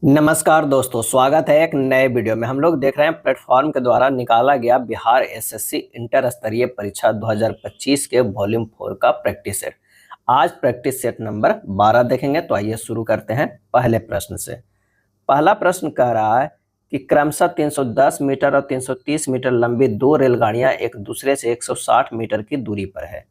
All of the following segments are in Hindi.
नमस्कार दोस्तों, स्वागत है एक नए वीडियो में। हम लोग देख रहे हैं प्लेटफॉर्म के द्वारा निकाला गया बिहार एसएससी इंटर स्तरीय परीक्षा 2025 के वॉल्यूम 4 का प्रैक्टिस सेट। आज प्रैक्टिस सेट नंबर 12 देखेंगे। तो आइए शुरू करते हैं पहले प्रश्न से। पहला प्रश्न कह रहा है कि क्रमशः 310 मीटर और 330 मीटर लंबी दो रेलगाड़ियां एक दूसरे से 160 मीटर की दूरी पर है।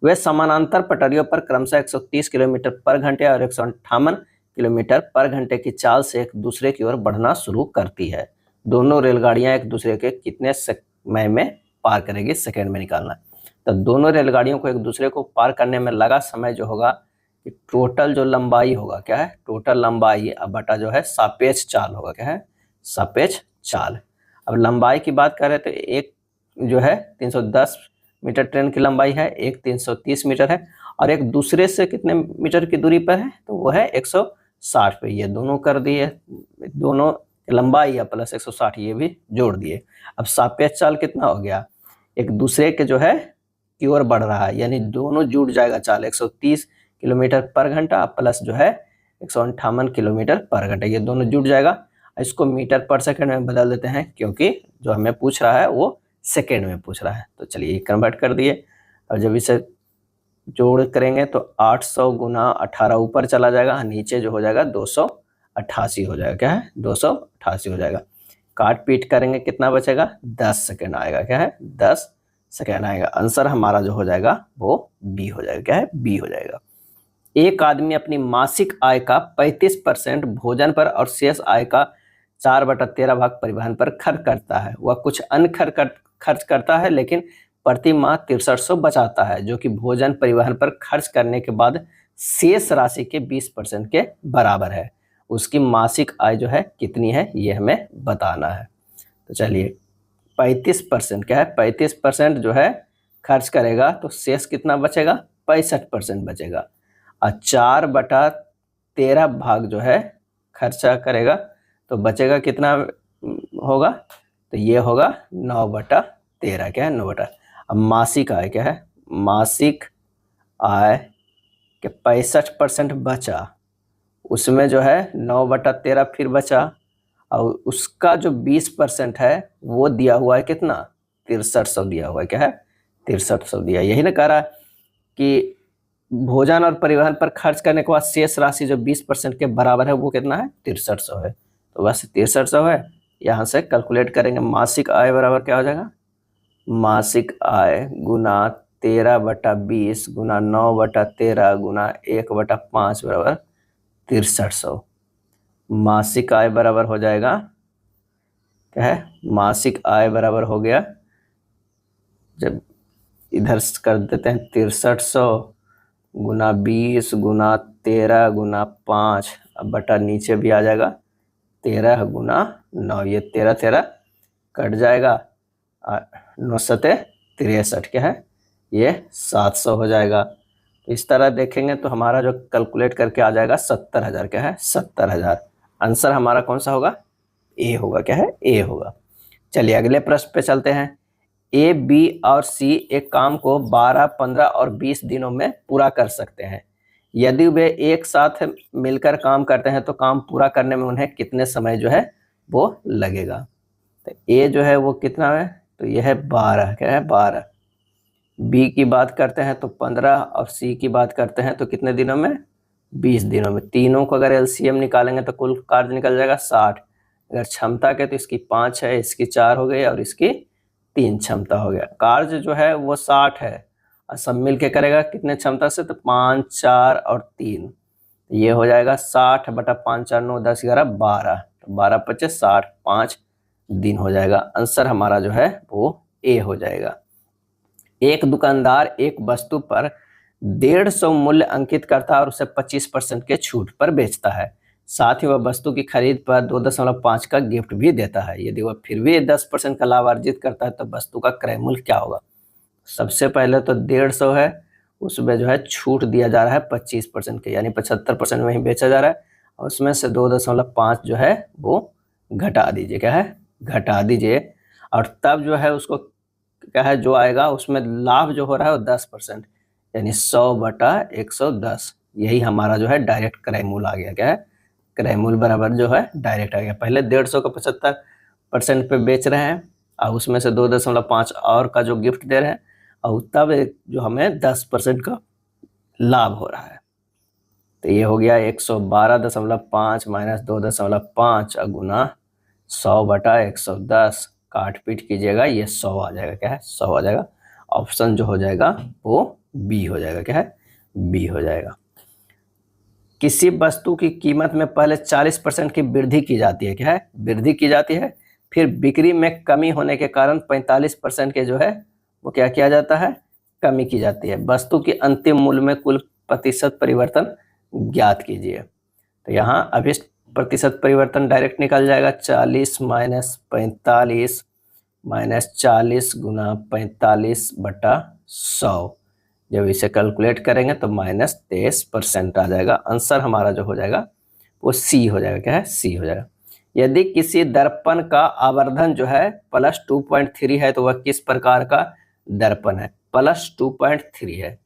वे समानांतर पटरियों पर क्रमशः 130 किलोमीटर पर घंटे और 158 किलोमीटर पर घंटे की चाल से एक दूसरे की ओर बढ़ना शुरू करती है। दोनों रेलगाड़ियां एक दूसरे के कितने समय में पार करेगी, सेकेंड में निकालना है। तो दोनों रेलगाड़ियों को एक दूसरे को पार करने में लगा समय जो होगा कि टोटल जो लंबाई होगा, क्या है, टोटल लंबाई अब बटा जो है सापेक्ष चाल होगा, क्या है, सापेक्ष चाल। अब लंबाई की बात करें तो एक जो है 310 मीटर ट्रेन की लंबाई है, एक 330 मीटर है और एक दूसरे से कितने मीटर की दूरी पर है, तो वो है 160 पे। ये दोनों कर दिए, दोनों लंबाई या प्लस 160 ये भी जोड़ दिए। अब सापेक्ष चाल कितना हो गया, एक दूसरे के जो है की ओर बढ़ रहा है, यानी दोनों जुड़ जाएगा चाल 130 किलोमीटर पर घंटा प्लस जो है 158 किलोमीटर पर घंटा, ये दोनों जुड़ जाएगा। इसको मीटर पर सेकंड में बदल देते हैं क्योंकि जो हमें पूछ रहा है वो सेकंड में पूछ रहा है। तो चलिए कन्वर्ट कर दिए। और जब इसे जोड़ करेंगे तो 800 गुना 18 ऊपर चला जाएगा, नीचे जो हो जाएगा 288 हो जाएगा, क्या है, 288 हो जाएगा। काट पीट करेंगे कितना बचेगा, 10 सेकेंड आएगा, क्या है, 10 सेकेंड आएगा। आंसर हमारा जो हो जाएगा वो बी हो जाएगा, क्या है, बी हो जाएगा। एक आदमी अपनी मासिक आय का 35% भोजन पर और शेष आय का 4/13 भाग परिवहन पर खर्च करता है। वह कुछ अन्य खर्च करता है लेकिन प्रति माह 6300 बचाता है, जो कि भोजन परिवहन पर खर्च करने के बाद शेष राशि के 20% के बराबर है। उसकी मासिक आय जो है कितनी है ये हमें बताना है। तो चलिए 35%, क्या है, 35% जो है खर्च करेगा तो शेष कितना बचेगा, 65% बचेगा। और 4/13 भाग जो है खर्चा करेगा तो बचेगा कितना होगा, तो ये होगा 9/13, क्या है, 9/। अब मासिक आय क्या है, मासिक आय के 65% बचा, उसमें जो है 9/13 फिर बचा और उसका जो 20% है वो दिया हुआ है कितना, 6300 दिया हुआ है, क्या है, 6300 दिया। यही ना कह रहा है कि भोजन और परिवहन पर खर्च करने के बाद शेष राशि जो 20% के बराबर है वो कितना है, 6300 है। तो बस 6300 है, यहाँ से कैलकुलेट करेंगे। मासिक आय बराबर क्या हो जाएगा, मासिक आय गुना 13/20 गुना 9/13 गुना 1/5 बराबर 6300। मासिक आय बराबर हो जाएगा, क्या है, मासिक आय बराबर हो गया, जब इधर कर देते हैं 6300 गुना 20 गुना 13 गुना 5, अब बटा नीचे भी आ जाएगा 13 गुना 9, ये 13 कट जाएगा, 9×7=63, क्या है, ये 700 हो जाएगा। तो इस तरह देखेंगे तो हमारा जो कैलकुलेट करके आ जाएगा 70,000, क्या है, 70,000। आंसर हमारा कौन सा होगा, ए होगा, क्या है, ए होगा। चलिए अगले प्रश्न पे चलते हैं। ए, बी और सी एक काम को 12, 15 और 20 दिनों में पूरा कर सकते हैं। यदि वे एक साथ मिलकर काम करते हैं तो काम पूरा करने में उन्हें कितने समय जो है वो लगेगा। तो ए जो है वो कितना है, तो यह है 12, क्या है, 12। बी की बात करते हैं तो 15 और सी की बात करते हैं तो कितने दिनों में, 20 दिनों में। तीनों को अगर एलसीएम निकालेंगे तो कुल कार्य निकल जाएगा 60। अगर क्षमता के तो इसकी 5 है, इसकी 4 हो गई और इसकी 3 क्षमता हो गया। कार्य जो है वो 60 है और सब मिल के करेगा कितने क्षमता से, तो 5, 4 और 3, ये हो जाएगा 60/5, 4, 9, 10, 11, 12, तो 12×5 = 60, 5 दिन हो जाएगा। आंसर हमारा जो है वो ए हो जाएगा। एक दुकानदार एक वस्तु पर 150 मूल्य अंकित करता है और उसे 25% के छूट पर बेचता है। साथ ही वह वस्तु की खरीद पर 2.5 का गिफ्ट भी देता है। यदि वह फिर भी 10% का लाभ अर्जित करता है तो वस्तु का क्रय मूल्य क्या होगा। सबसे पहले तो 150 है, उसमें जो है छूट दिया जा रहा है 25% के, यानी 75% में ही बेचा जा रहा है और उसमें से 2.5 जो है वो घटा दीजिए, क्या है, घटा दीजिए। और तब जो है उसको क्या है जो आएगा उसमें लाभ जो हो रहा है वो 10%, यानी 100/110, यही हमारा जो है डायरेक्ट क्रय मूल्य आ गया, क्या है, क्रय मूल्य बराबर जो है डायरेक्ट आ गया। पहले 150 का 75% पे बेच रहे हैं और उसमें से 2.5 और का जो गिफ्ट दे रहे हैं और तब जो हमें 10% का लाभ हो रहा है। तो ये हो गया 112.5 माइनस 2.5 गुना 100/110, काट पीट कीजिएगा, ये 100 आ जाएगा। क्या है? 100 आ जाएगा। ऑप्शन जो हो जाएगा वो बी हो जाएगा। क्या है? बी हो जाएगा। किसी वस्तु की कीमत में पहले 40% की वृद्धि की जाती है। क्या है? वृद्धि की जाती है, फिर बिक्री में कमी होने के कारण 45% के जो है वो क्या किया जाता है? कमी की जाती है। वस्तु की अंतिम मूल्य में कुल प्रतिशत परिवर्तन ज्ञात कीजिए। तो यहाँ अभिष्ट प्रतिशत परिवर्तन डायरेक्ट निकल जाएगा। 40 माइनस 45 माइनस 40 गुना 45/100। जब इसे कैलकुलेट करेंगे तो -23% आ जाएगा। आंसर हमारा जो हो जाएगा वो सी हो जाएगा। क्या है? सी हो जाएगा। यदि किसी दर्पण का आवर्धन जो है +2.3 है तो वह किस प्रकार का दर्पण है? +2.3 है।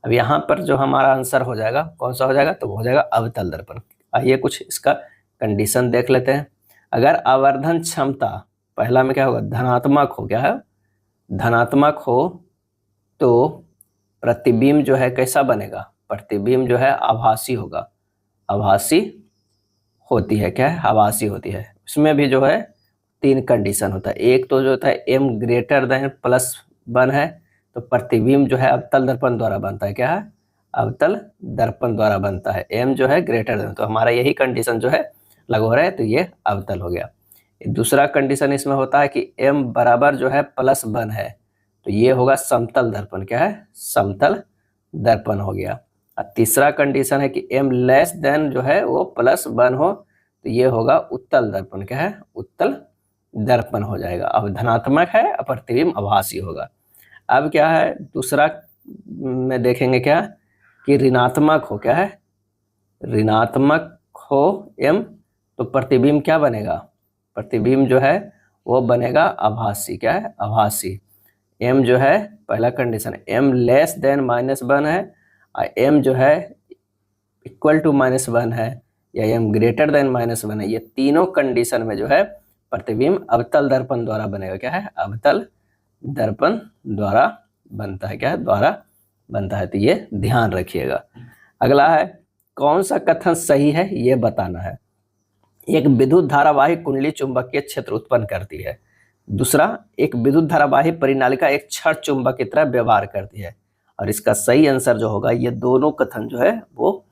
अब यहाँ पर जो हमारा आंसर हो जाएगा कौन सा हो जाएगा? तो वो हो जाएगा अवतल दर्पण। आइए कुछ इसका कंडीशन देख लेते हैं। अगर आवर्धन क्षमता पहला में क्या होगा? धनात्मक हो। क्या है? धनात्मक हो तो प्रतिबिंब जो है कैसा बनेगा? प्रतिबिंब जो है आभासी होगा। आभासी होती है। क्या है? आभासी होती है। उसमें भी जो है 3 कंडीशन होता है। एक तो जो होता है m ग्रेटर देन +1 है तो प्रतिबिंब जो है अवतल दर्पण द्वारा बनता है। क्या है? अवतल दर्पण द्वारा बनता है। m जो है ग्रेटर देन, तो हमारा यही कंडीशन जो है लागू हो रहा है, तो ये अवतल हो गया। दूसरा कंडीशन इसमें होता है कि m बराबर जो है +1 है तो ये होगा समतल दर्पण। क्या है? समतल दर्पण हो गया। और तीसरा कंडीशन है कि m लेस देन जो है वो +1 हो तो ये होगा उत्तल दर्पण। क्या है? उत्तल दर्पण हो जाएगा। अब धनात्मक है, प्रतिबिंब आभासी होगा। अब क्या है दूसरा में देखेंगे क्या कि ऋणात्मक हो। क्या है? ऋणात्मक हो m तो प्रतिबिंब क्या बनेगा? प्रतिबिंब जो है वो बनेगा आभासी। क्या है? आभासी। m जो है पहला कंडीशन m लेस देन -1 है और m जो है इक्वल टू -1 है या m ग्रेटर देन -1 है। ये तीनों कंडीशन में जो है प्रतिबिंब अवतल दर्पण द्वारा बनेगा। क्या है? अवतल दर्पण द्वारा बनता है। क्या है? द्वारा बनता है। तो ये ध्यान रखिएगा। अगला है कौन सा कथन सही है ये बताना है। एक विद्युत धारावाही कुंडली चुंबकीय क्षेत्र उत्पन्न करती है। दूसरा, एक विद्युत धारावाही परिनालिका एक क्षण चुंबक की तरह व्यवहार करती है। और इसका सही आंसर जो होगा ये दोनों कथन जो है वो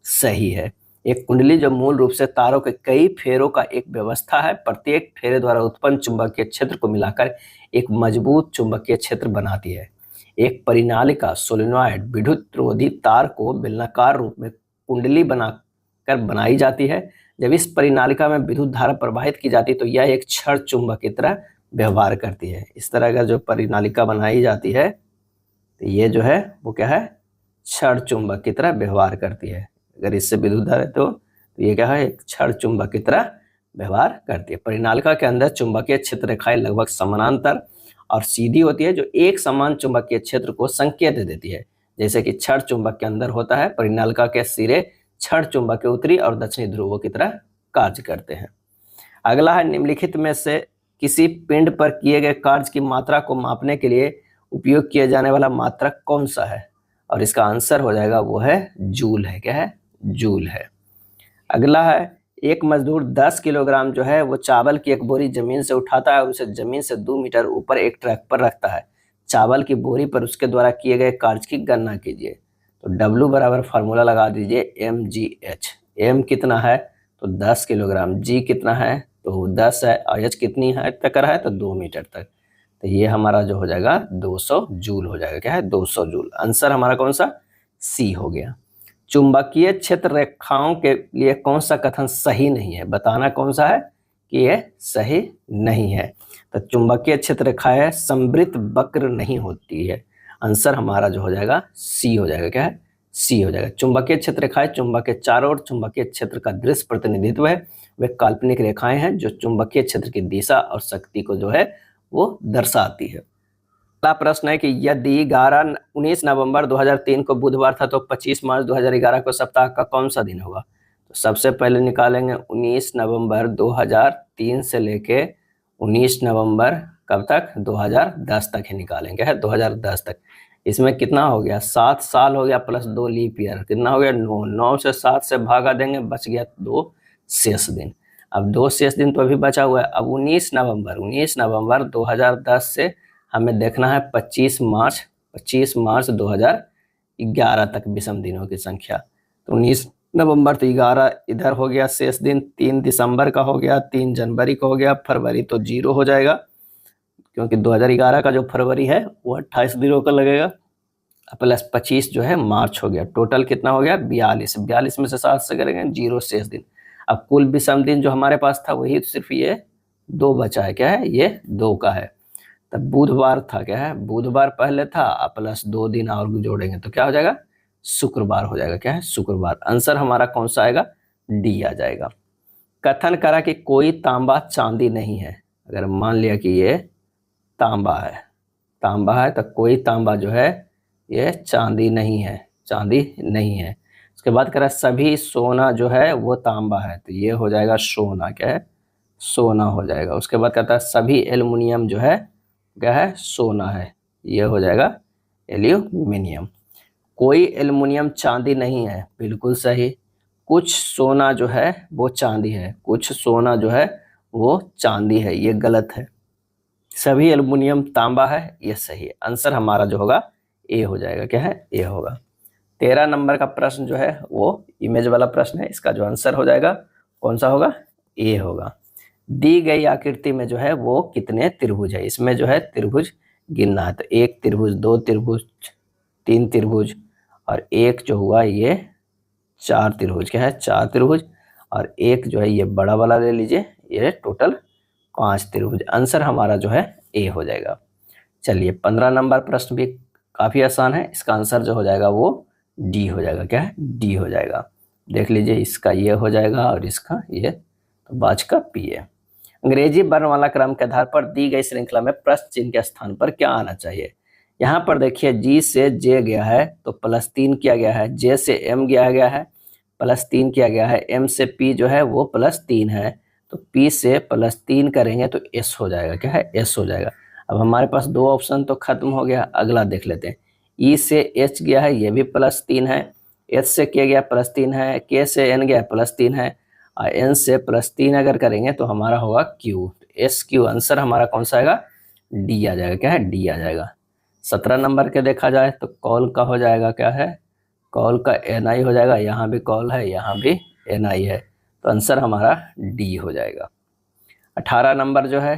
सही है। एक कुंडली जो मूल रूप से तारों के कई फेरों का एक व्यवस्था है, प्रत्येक फेरे द्वारा उत्पन्न चुंबकीय क्षेत्र को मिलाकर एक मजबूत चुंबकीय क्षेत्र बनाती है। एक परिनालिका सोलेनॉइड विद्युतरोधी तार को बेलनाकार रूप में कुंडली बनाकर बनाई जाती है। जब इस परिनालिका में विद्युत धारा प्रवाहित की जाती है तो यह एक क्षण चुंबक की तरह व्यवहार करती है। इस तरह का जो परिनालिका बनाई जाती है तो ये जो है वो क्या है? क्षण चुंबक की तरह व्यवहार करती है। अगर इससे विद्युत धारा तो ये क्या है? एक क्षण चुंबक की तरह व्यवहार करती है। परिनालिका के अंदर चुंबकीय क्षेत्र रेखाएं लगभग समानांतर और सीधी होती है जो एक समान चुंबकीय क्षेत्र को संकेत देती है। जैसे कि क्षण चुंबक के अंदर होता है, परिनालिका के सिरे क्षण चुंबक के उत्तरी और दक्षिणी ध्रुवों की तरह कार्य करते हैं। अगला है निम्नलिखित में से किसी पिंड पर किए गए कार्य की मात्रा को मापने के लिए उपयोग किया जाने वाला मात्रक कौन सा है? और इसका आंसर हो जाएगा वो है जूल है। क्या है? जूल है। अगला है एक मजदूर 10 किलोग्राम जो है वो चावल की एक बोरी जमीन से उठाता है और उसे जमीन से 2 मीटर ऊपर एक ट्रक पर रखता है। चावल की बोरी पर उसके द्वारा किए गए कार्य की गणना कीजिए। तो W बराबर फार्मूला लगा दीजिए mgh। m कितना है? तो 10 किलोग्राम। g कितना है? तो 10 है और h कितनी है तक है? तो 2 मीटर तक। तो ये हमारा जो हो जाएगा 200 जूल हो जाएगा। क्या है? 200 जूल। आंसर हमारा कौन सा? सी हो गया। चुंबकीय क्षेत्र रेखाओं के लिए कौन सा कथन सही नहीं है? बताना कौन सा है कि यह सही नहीं है। तो चुंबकीय क्षेत्र रेखाएं समवृत्त वक्र नहीं होती है। आंसर हमारा जो हो जाएगा सी हो जाएगा। क्या है? सी हो जाएगा। चुंबकीय क्षेत्र रेखाएं चुंबक के चारों ओर चुंबकीय क्षेत्र का दृश्य प्रतिनिधित्व है। वे काल्पनिक रेखाएं हैं जो चुंबकीय क्षेत्र की दिशा और शक्ति को जो है वो दर्शाती है। अगला प्रश्न है कि यदि 19 नवंबर 2003 को बुधवार था तो 25 मार्च 2011 को सप्ताह का कौन सा दिन होगा? सबसे पहले निकालेंगे 19 नवंबर 2003 से लेके 19 नवंबर कब तक, 2010 तक ही निकालेंगे, है 2010 तक। इसमें कितना हो गया, 7 साल हो गया प्लस 2 लीप ईयर, कितना हो गया 9। 9 से 7 से भागा देंगे, बच गया 2 शेष दिन। अब 2 शेष दिन तो अभी बचा हुआ है। अब 19 नवंबर 2010 से हमें देखना है 25 मार्च 2011 तक विषम दिनों की संख्या। तो 19 नवंबर तो 11 इधर हो गया शेष दिन, 3 दिसंबर का हो गया, 3 जनवरी का हो गया, फरवरी तो 0 हो जाएगा क्योंकि 2011 का जो फरवरी है वो 28 दिनों का लगेगा, प्लस 25 जो है मार्च हो गया। टोटल कितना हो गया 42। 42 में से 7 से करेंगे 0 शेष दिन। अब कुल विषम दिन जो हमारे पास था वही सिर्फ ये 2 बचा है, क्या है ये 2 का है। तब बुधवार था, क्या है बुधवार पहले था, प्लस 2 दिन और जोड़ेंगे तो क्या हो जाएगा शुक्रवार हो जाएगा, क्या है शुक्रवार। आंसर हमारा कौन सा आएगा, डी आ जाएगा। कथन करा कि कोई तांबा चांदी नहीं है। अगर मान लिया कि ये तांबा है तो कोई तांबा जो है ये चांदी नहीं है। उसके बाद कह रहा है सभी सोना जो है वो तांबा है, तो ये हो जाएगा सोना, क्या है सोना हो जाएगा। उसके बाद कहता है सभी एल्युमिनियम जो है क्या है सोना है, ये हो जाएगा एल्यूमिनियम। कोई एल्युमिनियम चांदी नहीं है, बिल्कुल सही। कुछ सोना जो है वो चांदी है, कुछ सोना जो है वो चांदी है, ये गलत है। सभी एल्युमिनियम तांबा है, ये सही है। आंसर हमारा जो होगा ए हो जाएगा, क्या है ए होगा। 13 नंबर का प्रश्न जो है वो इमेज वाला प्रश्न है, इसका जो आंसर हो जाएगा कौन सा होगा, ए होगा। दी गई आकृति में जो है वो कितने त्रिभुज है, इसमें जो है त्रिभुज गिनना है। तो 1 त्रिभुज, 2 त्रिभुज, 3 त्रिभुज और एक जो हुआ ये 4 त्रिभुज, क्या है 4 त्रिभुज। और एक जो है ये बड़ा वाला ले लीजिए, ये टोटल 5 त्रिभुज। आंसर हमारा जो है ए हो जाएगा। चलिए 15 नंबर प्रश्न भी काफ़ी आसान है, इसका आंसर जो हो जाएगा वो डी हो जाएगा, क्या है डी हो जाएगा। देख लीजिए इसका ये हो जाएगा और इसका ये, तो बाज का पी है। अंग्रेजी वर्णमाला क्रम के आधार पर दी गई श्रृंखला में प्रश्न चिन्ह के स्थान पर क्या आना चाहिए। यहाँ पर देखिए जी से जे गया है तो +3 किया गया है, जे से एम गया है +3 किया गया है, एम से पी जो है वो +3 है, तो पी से +3 करेंगे तो एस हो जाएगा, क्या है एस हो जाएगा। अब हमारे पास 2 ऑप्शन तो खत्म हो गया, अगला देख लेते हैं। ई से एच गया है, ये भी +3 है, एच से के गया +3 है, के से एन गया +3 है, और एन से +3 अगर करेंगे तो हमारा होगा क्यू, एस क्यू। आंसर हमारा कौन सा आएगा, डी आ जाएगा, क्या है डी आ जाएगा। 17 नंबर के देखा जाए तो कॉल का हो जाएगा, क्या है कॉल का एन आई हो जाएगा, यहाँ भी कॉल है यहाँ भी एन आई है, तो आंसर हमारा डी हो जाएगा। 18 नंबर जो है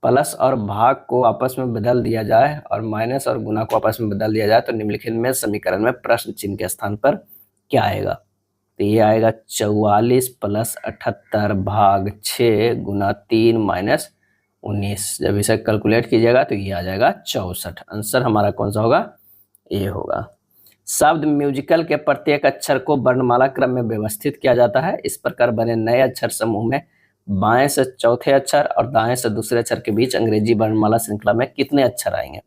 प्लस और भाग को आपस में बदल दिया जाए और माइनस और गुना को आपस में बदल दिया जाए तो निम्नलिखित में समीकरण में प्रश्न चिन्ह के स्थान पर क्या आएगा। तो ये आएगा 44 + 78 भाग 6 गुना 3 माइनस 19। जब इसे कैलकुलेट कीजिएगा तो ये आ जाएगा 64। आंसर हमारा कौन सा होगा, ए होगा। शब्द म्यूजिकल के प्रत्येक अक्षर को वर्णमाला क्रम में व्यवस्थित किया जाता है। इस प्रकार बने नए अक्षर समूह में बाएं से चौथे अक्षर और दाएं से दूसरे अक्षर के बीच अंग्रेजी वर्णमाला श्रृंखला में कितने अक्षर आएंगे।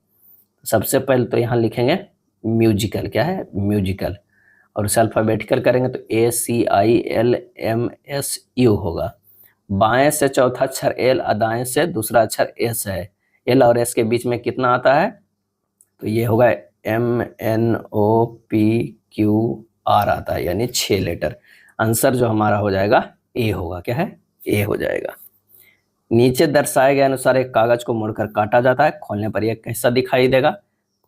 सबसे पहले तो यहाँ लिखेंगे म्यूजिकल, क्या है म्यूजिकल, और उसे अल्फाबेटिकल करेंगे तो ACILMSU होगा। बाएं से चौथा अक्षर एल और दाएं से दूसरा अक्षर एस है, एल और एस के बीच में कितना आता है, तो ये होगा MNOPQR आता है, यानी 6 लेटर। आंसर जो हमारा हो जाएगा ए होगा, क्या है ए हो जाएगा। नीचे दर्शाए गए अनुसार एक कागज को मोड़कर काटा जाता है, खोलने पर यह कैसा दिखाई देगा,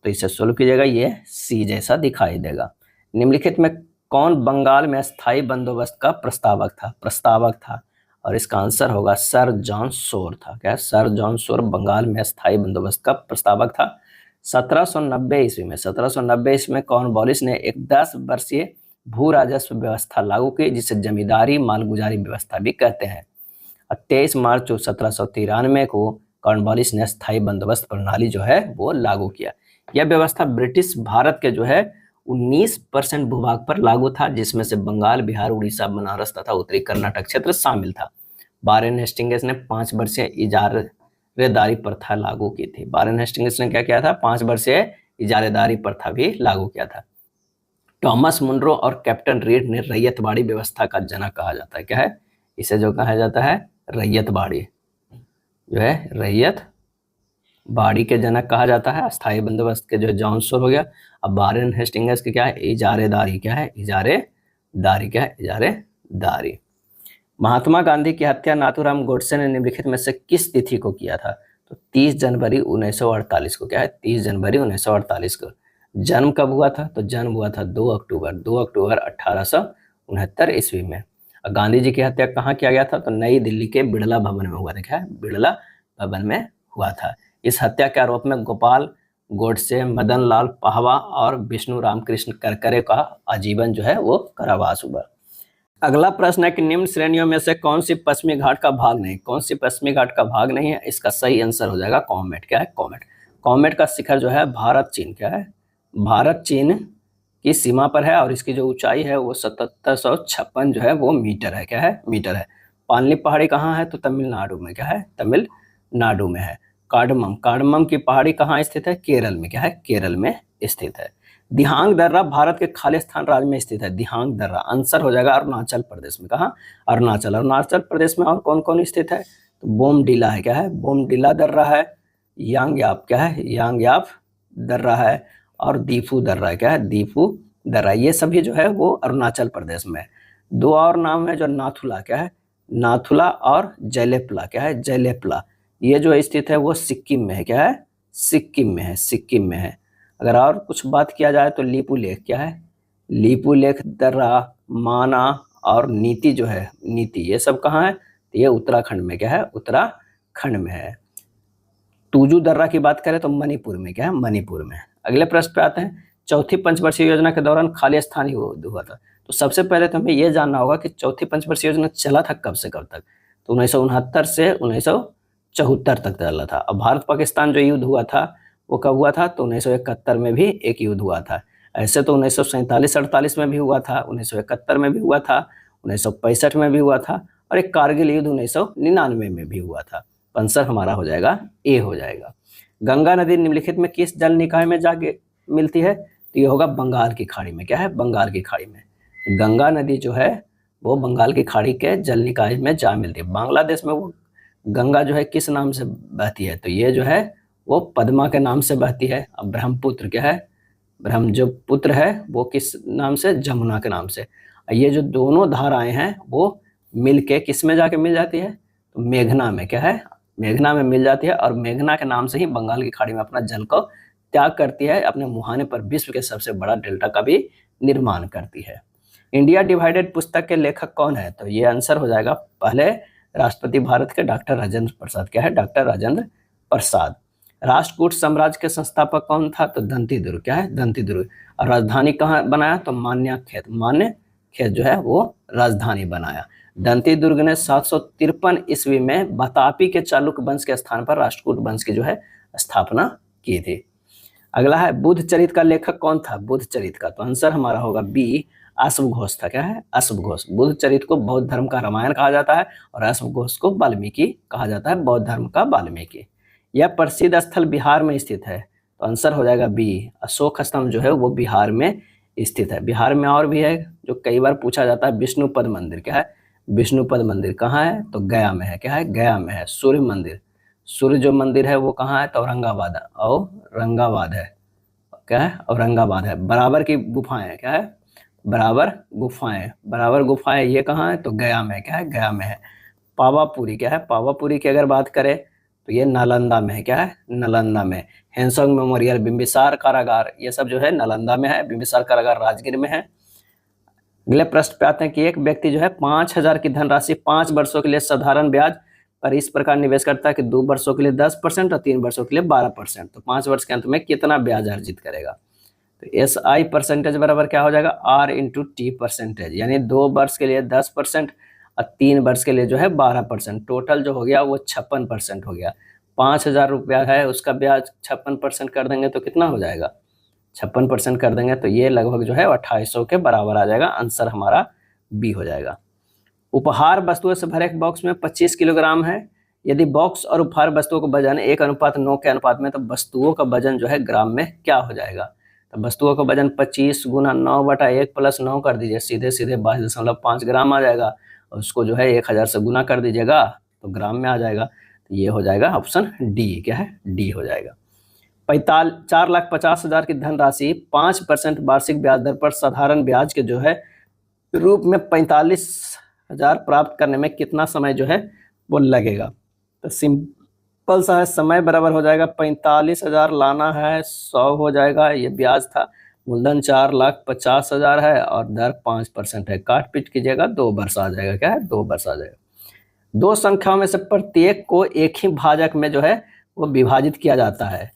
तो इसे सोल्व कीजिएगा, ये सी जैसा दिखाई देगा। निम्नलिखित में कौन बंगाल में स्थायी बंदोबस्त का प्रस्तावक था, और इसका आंसर होगा सर जॉन शोर था, क्या सर जॉन शोर बंगाल में स्थायी बंदोबस्त का प्रस्तावक था। 1790 ईस्वी में कॉर्नवालिस ने एक 10 वर्षीय भू राजस्व व्यवस्था लागू की जिसे जमींदारी मालगुजारी व्यवस्था भी कहते हैं। 23 मार्च 1793 को कॉर्नवालिस ने स्थायी बंदोबस्त प्रणाली जो है वो लागू किया। यह व्यवस्था ब्रिटिश भारत के जो है 19% भूभाग पर लागू था, जिसमें से बंगाल, बिहार, उड़ीसा, बनारस तथा उत्तरी कर्नाटक क्षेत्र शामिल था। वारेन हेस्टिंग्स ने 5 वर्षीय इजारेदारी प्रथा लागू की थी। वारेन हेस्टिंग्स ने क्या किया था, 5 वर्षीय इजारेदारी प्रथा भी लागू किया था। टॉमस मुनरो और कैप्टन रीड ने रैयतवाड़ी व्यवस्था का जनक कहा जाता है। क्या है इसे जो कहा जाता है रैयतवाड़ी, जो है रैयत बाड़ी के जनक कहा जाता है। अस्थायी बंदोबस्त के जो जॉनसोर हो गया। अब वारेन हेस्टिंग्स की क्या है इजारेदारी, क्या है इजारेदारी, क्या है इजारेदारी। महात्मा गांधी की हत्या नाथूराम गोडसे ने निम्नलिखित में से किस तिथि को किया था? तो 30 जनवरी 1948 को। क्या है 30 जनवरी 1948 को। जन्म कब हुआ था? तो जन्म हुआ था 2 अक्टूबर 1869 ईस्वी में। और गांधी जी की हत्या कहाँ किया गया था? तो नई दिल्ली के बिड़ला भवन में हुआ था। क्या है बिड़ला भवन में हुआ था। इस हत्या के आरोप में गोपाल गोडसे, मदन लाल पाहवा और विष्णु रामकृष्ण करकरे का आजीवन जो है वो कारावास हुआ। अगला प्रश्न है कि निम्न श्रेणियों में से कौन सी पश्चिमी घाट का भाग नहीं? कौन सी पश्चिमी घाट का भाग नहीं है? इसका सही आंसर हो जाएगा कॉमेट। क्या है कॉमेट। कॉमेट का शिखर जो है भारत चीन, क्या है भारत चीन की सीमा पर है और इसकी जो ऊंचाई है वो 7756 जो है वो मीटर है। क्या है मीटर है। पानली पहाड़ी कहाँ है? तो तमिलनाडु में। क्या है तमिलनाडु में है। कार्डमम की पहाड़ी कहाँ स्थित है? केरल में। क्या है केरल में स्थित है। दिहांग दर्रा भारत के खालिस्तान राज्य में स्थित है। दिहांग दर्रा आंसर हो जाएगा अरुणाचल प्रदेश में। कहाँ? अरुणाचल प्रदेश में। और कौन कौन स्थित है? तो बोमडीला है। क्या है बोमडीला दर्रा है। यांगयाप, क्या है यांगयाप दर्रा है। और दीफू दर्रा है। क्या है दीफू दर्रा। ये सभी जो है वो अरुणाचल प्रदेश में है। दो और नाम है जो नाथुला, क्या है नाथुला और जैलेपला। क्या है जैलेपला। ये जो स्थित है वो सिक्किम में है। क्या है सिक्किम में है, सिक्किम में है। अगर और कुछ बात किया जाए तो लीपू लेक, क्या है लीपू लेक दर्रा, माना और नीति जो है नीति, ये सब कहाँ है? तो ये उत्तराखंड में। क्या है उत्तराखंड में है। टूजू दर्रा की बात करें तो मणिपुर में। क्या है मणिपुर में। अगले प्रश्न पे आते हैं। चौथी पंचवर्षीय योजना के दौरान खाली स्थान ही हुआ था। तो सबसे पहले तो हमें यह जानना होगा कि चौथी पंचवर्षीय योजना चला था कब से कब तक? तो 1969 से 1974 तक चला था। अब भारत पाकिस्तान जो युद्ध हुआ था वो कब हुआ था? तो 1971 में भी एक युद्ध हुआ था। ऐसे तो 1947-48 में भी हुआ था, 1971 में भी हुआ था, 1965 में भी हुआ था और एक कारगिल युद्ध 1999 में भी हुआ था। आंसर हमारा हो जाएगा ए हो जाएगा। गंगा नदी निम्नलिखित में किस जल निकाय में जाके मिलती है? तो ये होगा बंगाल की खाड़ी में। क्या है बंगाल की खाड़ी में। गंगा नदी जो है वो बंगाल की खाड़ी के जल निकाय में जा मिलती है। बांग्लादेश में वो गंगा जो है किस नाम से बहती है? तो ये जो है वो पद्मा के नाम से बहती है। अब ब्रह्मपुत्र, क्या है ब्रह्म जो पुत्र है वो किस नाम से? जमुना के नाम से। ये जो दोनों धाराएं हैं वो मिल के किस में जाके मिल जाती है? तो मेघना में। क्या है मेघना में मिल जाती है और मेघना के नाम से ही बंगाल की खाड़ी में अपना जल को त्याग करती है। अपने मुहाने पर विश्व के सबसे बड़ा डेल्टा का भी निर्माण करती है। इंडिया डिवाइडेड पुस्तक के लेखक कौन है? तो ये आंसर हो जाएगा पहले राष्ट्रपति भारत के डॉक्टर राजेंद्र प्रसाद। क्या है डॉक्टर राजेंद्र प्रसाद। राष्ट्रकूट साम्राज्य के संस्थापक कौन था? तो दंती दुर्ग। क्या है दंती दुर्ग। और राजधानी कहाँ बनाया? तो मान्य खेत जो है वो राजधानी बनाया। दंती दुर्ग ने 753 ईस्वी में बतापी के चालुक्य वंश के स्थान पर राष्ट्रकूट वंश की जो है स्थापना की थी। अगला है बुद्ध चरित का लेखक कौन था? बुद्ध चरित का तो आंसर हमारा होगा बी अश्वघोष था। क्या है अश्वघोष। बुद्ध चरित को बौद्ध धर्म का रामायण कहा जाता है और अश्वघोष को वाल्मीकि कहा जाता है, बौद्ध धर्म का वाल्मीकि। यह प्रसिद्ध स्थल बिहार में स्थित है। तो आंसर हो जाएगा बी अशोक स्तंभ जो है वो बिहार में स्थित है। बिहार में और भी है जो कई बार पूछा जाता है विष्णुपद मंदिर। क्या है विष्णुपद मंदिर कहाँ है? तो गया में है। क्या है गया में है। सूर्य मंदिर, सूर्य जो मंदिर है वो कहाँ है? तो औरंगाबाद है। क्या है औरंगाबाद है। बराबर की गुफाएं, क्या है बराबर गुफाएं ये कहाँ है? तो गया में। क्या है गया में है। पावापुरी, क्या है पावापुरी की अगर बात करें तो ये नालंदा में है। क्या है नालंदा में। हेनसोंग मेमोरियल, बिम्बिसार कारागार, ये सब जो है नालंदा में है। बिम्बिसार कारागार राजगीर में है। अगले प्रश्न पे आते हैं कि एक व्यक्ति जो है 5,000 की धनराशि 5 वर्षों के लिए साधारण ब्याज पर इस प्रकार निवेश करता है कि 2 वर्षों के लिए 10% और 3 वर्षों के लिए 12%। तो 5 वर्ष के अंत में कितना ब्याज अर्जित करेगा? तो SI परसेंटेज बराबर क्या हो जाएगा? R इंटू टी परसेंटेज, यानी 2 वर्ष के लिए 10% और 3 वर्ष के लिए जो है 12%। टोटल जो हो गया वो 56% हो गया। 5,000 रुपया है उसका ब्याज 56% कर देंगे तो कितना हो जाएगा? 56% कर देंगे तो ये लगभग जो है 2800 के बराबर आ जाएगा। आंसर हमारा बी हो जाएगा। उपहार वस्तुओं से भरे एक बॉक्स में 25 किलोग्राम है। यदि बॉक्स और उपहार वस्तुओं का वजन 1:9 के अनुपात में तो वस्तुओं का वजन जो है ग्राम में क्या हो जाएगा? तो वस्तुओं का वजन 25 गुना 9/1 प्लस 9 कर दीजिए, सीधे सीधे 22.5 ग्राम आ जाएगा। और उसको जो है 1000 से गुना कर दीजिएगा तो ग्राम में आ जाएगा। तो ये हो जाएगा ऑप्शन डी, क्या है, डी हो जाएगा। 4,50,000 की धनराशि 5% वार्षिक ब्याज दर पर साधारण ब्याज के जो है रूप में 45,000 प्राप्त करने में कितना समय जो है वो लगेगा। तो सिंपल सा है, समय बराबर हो जाएगा 45,000 लाना है, 100 हो जाएगा, ये ब्याज था। मूलधन 4,50,000 है और दर 5% है। काट पीट कीजिएगा, 2 वर्ष आ जाएगा, क्या है, 2 वर्ष आ जाएगा। दो संख्याओं में से प्रत्येक को एक ही भाजक में जो है वो विभाजित किया जाता है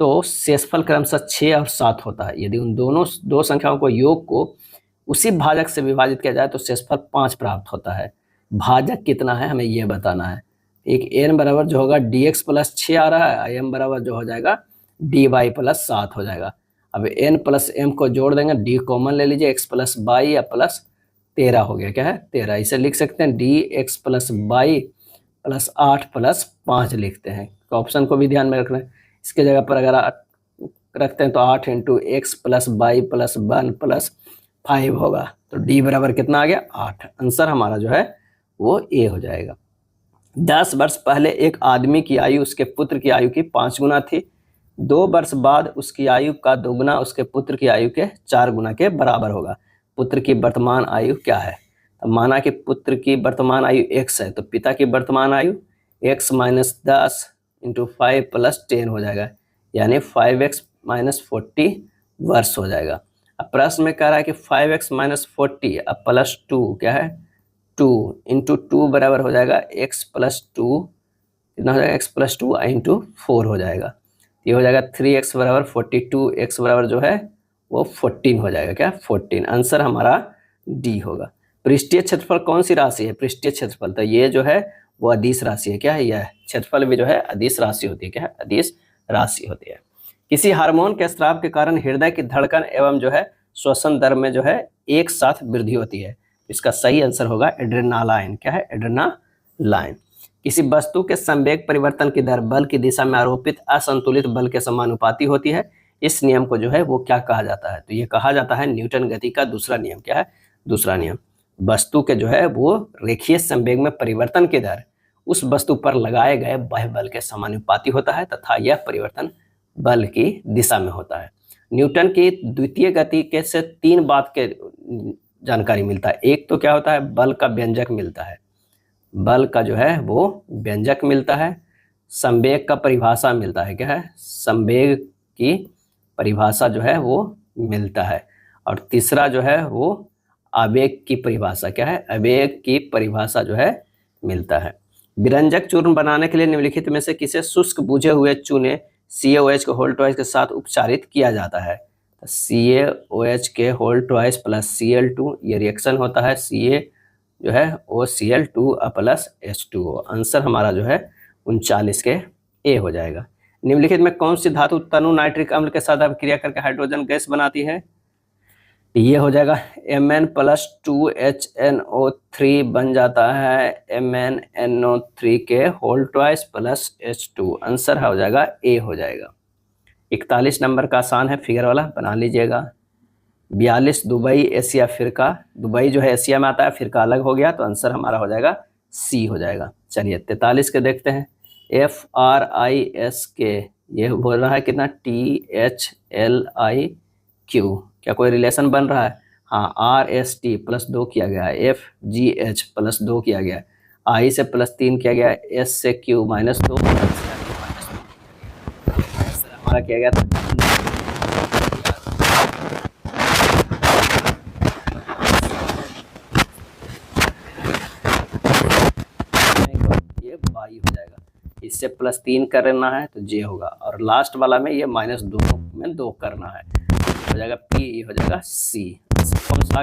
तो शेषफल क्रमशः 6 और 7 होता है। यदि उन दोनों दो संख्याओं को योग को उसी भाजक से विभाजित किया जाए तो शेषफल 5 प्राप्त होता है। भाजक कितना है हमें ये बताना है। एक n बराबर जो होगा dx प्लस 6 आ रहा है, m बराबर जो हो जाएगा dy प्लस 7 हो जाएगा। अब n प्लस m को जोड़ देंगे, d कॉमन ले लीजिए, x प्लस 22 या प्लस 13 हो गया, क्या है, 13। इसे लिख सकते हैं dx प्लस 22 प्लस 8 प्लस 5 लिखते हैं। तो ऑप्शन को भी ध्यान में रखना है। इसके जगह पर अगर रखते हैं तो 8 into x plus 22 plus 1 plus 5 होगा। तो डी बराबर कितना आ गया, 8। आंसर हमारा जो है वो ए हो जाएगा। 10 वर्ष पहले एक आदमी की आयु उसके पुत्र की आयु की 5 गुना थी। 2 वर्ष बाद उसकी आयु का 2 गुना उसके पुत्र की आयु के 4 गुना के बराबर होगा। पुत्र की वर्तमान आयु क्या है। तो माना कि पुत्र की वर्तमान आयु x है तो पिता की वर्तमान आयु x माइनस 10 इंटू 5 प्लस 10 हो जाएगा, यानी 5x माइनस 40 वर्ष हो जाएगा। अब प्रश्न में कह रहा है कि 5x माइनस 40 अब प्लस 2 क्या है, 2 इंटू 2 बराबर हो जाएगा x प्लस 2, कितना हो जाएगा, x प्लस 2 इंटू 4 हो जाएगा। ये हो जाएगा 3x बराबर 42, x बराबर जो है वो 14 हो जाएगा, क्या, 14। आंसर हमारा डी होगा। पृष्ठीय क्षेत्रफल कौन सी राशि है, पृष्ठीय क्षेत्रफल, तो ये जो है वो अदिश राशि है, क्या है, यह क्षेत्रफल भी जो है अदिश राशि होती है, क्या है, अदिश राशि होती है। किसी हार्मोन के स्राव के कारण हृदय की धड़कन एवं जो है श्वसन दर में जो है एक साथ वृद्धि होती है। इसका सही आंसर होगा एड्रेनालाइन, क्या है, एड्रेनालाइन। किसी वस्तु के संवेग परिवर्तन की दर बल की दिशा में आरोपित असंतुलित बल के समानुपाती होती है। इस नियम को जो है वो क्या कहा जाता है, तो ये कहा जाता है न्यूटन गति का दूसरा नियम, क्या है, दूसरा नियम। वस्तु के जो है वो रेखीय संवेग में परिवर्तन की दर उस वस्तु पर लगाए गए बाह्य बल के समानुपाती होता है तथा यह परिवर्तन बल की दिशा में होता है। न्यूटन की द्वितीय गति के से 3 बात के जानकारी मिलता है। एक तो क्या होता है, बल का व्यंजक मिलता है, बल का जो है वो व्यंजक मिलता है। संवेग का परिभाषा मिलता है, क्या है, संवेग की परिभाषा जो है वो मिलता है। और तीसरा जो है वो आवेग की परिभाषा, क्या है, आवेग की परिभाषा जो है मिलता है। विरंजक चूर्ण बनाने के लिए निम्नलिखित में से किसे शुष्क बुझे हुए चूने CaOH को होल ट्वाइस के साथ उपचारित किया जाता है। तो CaOH के होल ट्वाइस प्लस Cl2 ये रिएक्शन होता है, Ca जो है वो Cl2 प्लस H2O। आंसर हमारा जो है 39 के ए हो जाएगा। निम्नलिखित में कौन सी धातु तनु नाइट्रिक अम्ल के साथ अभिक्रिया करके हाइड्रोजन गैस बनाती है। ये हो जाएगा Mn प्लस 2HNO3 बन जाता है MnNO3 के whole twice plus H2। Answer हो जाएगा ए हो जाएगा। 41 नंबर का आसान है, फिगर वाला बना लीजिएगा। 42 दुबई एशिया फिरका, दुबई जो है एशिया में आता है, फिरका अलग हो गया, तो आंसर हमारा हो जाएगा सी हो जाएगा। चलिए 43 के देखते हैं। FRISK ये बोल रहा है कितना, THLIQ, क्या कोई रिलेशन बन रहा है। हाँ, RST प्लस 2 किया गया है, FGH प्लस 2 किया गया है, I से प्लस 3 किया गया है, S से Q माइनस 2 हमारा किया गया था। ये बाई हो जाएगा, इससे प्लस 3 करना है तो जे होगा, और लास्ट वाला में ये माइनस 2 में 2 करना है, हो जाएगा पी, हो जाएगा सी। कौन सा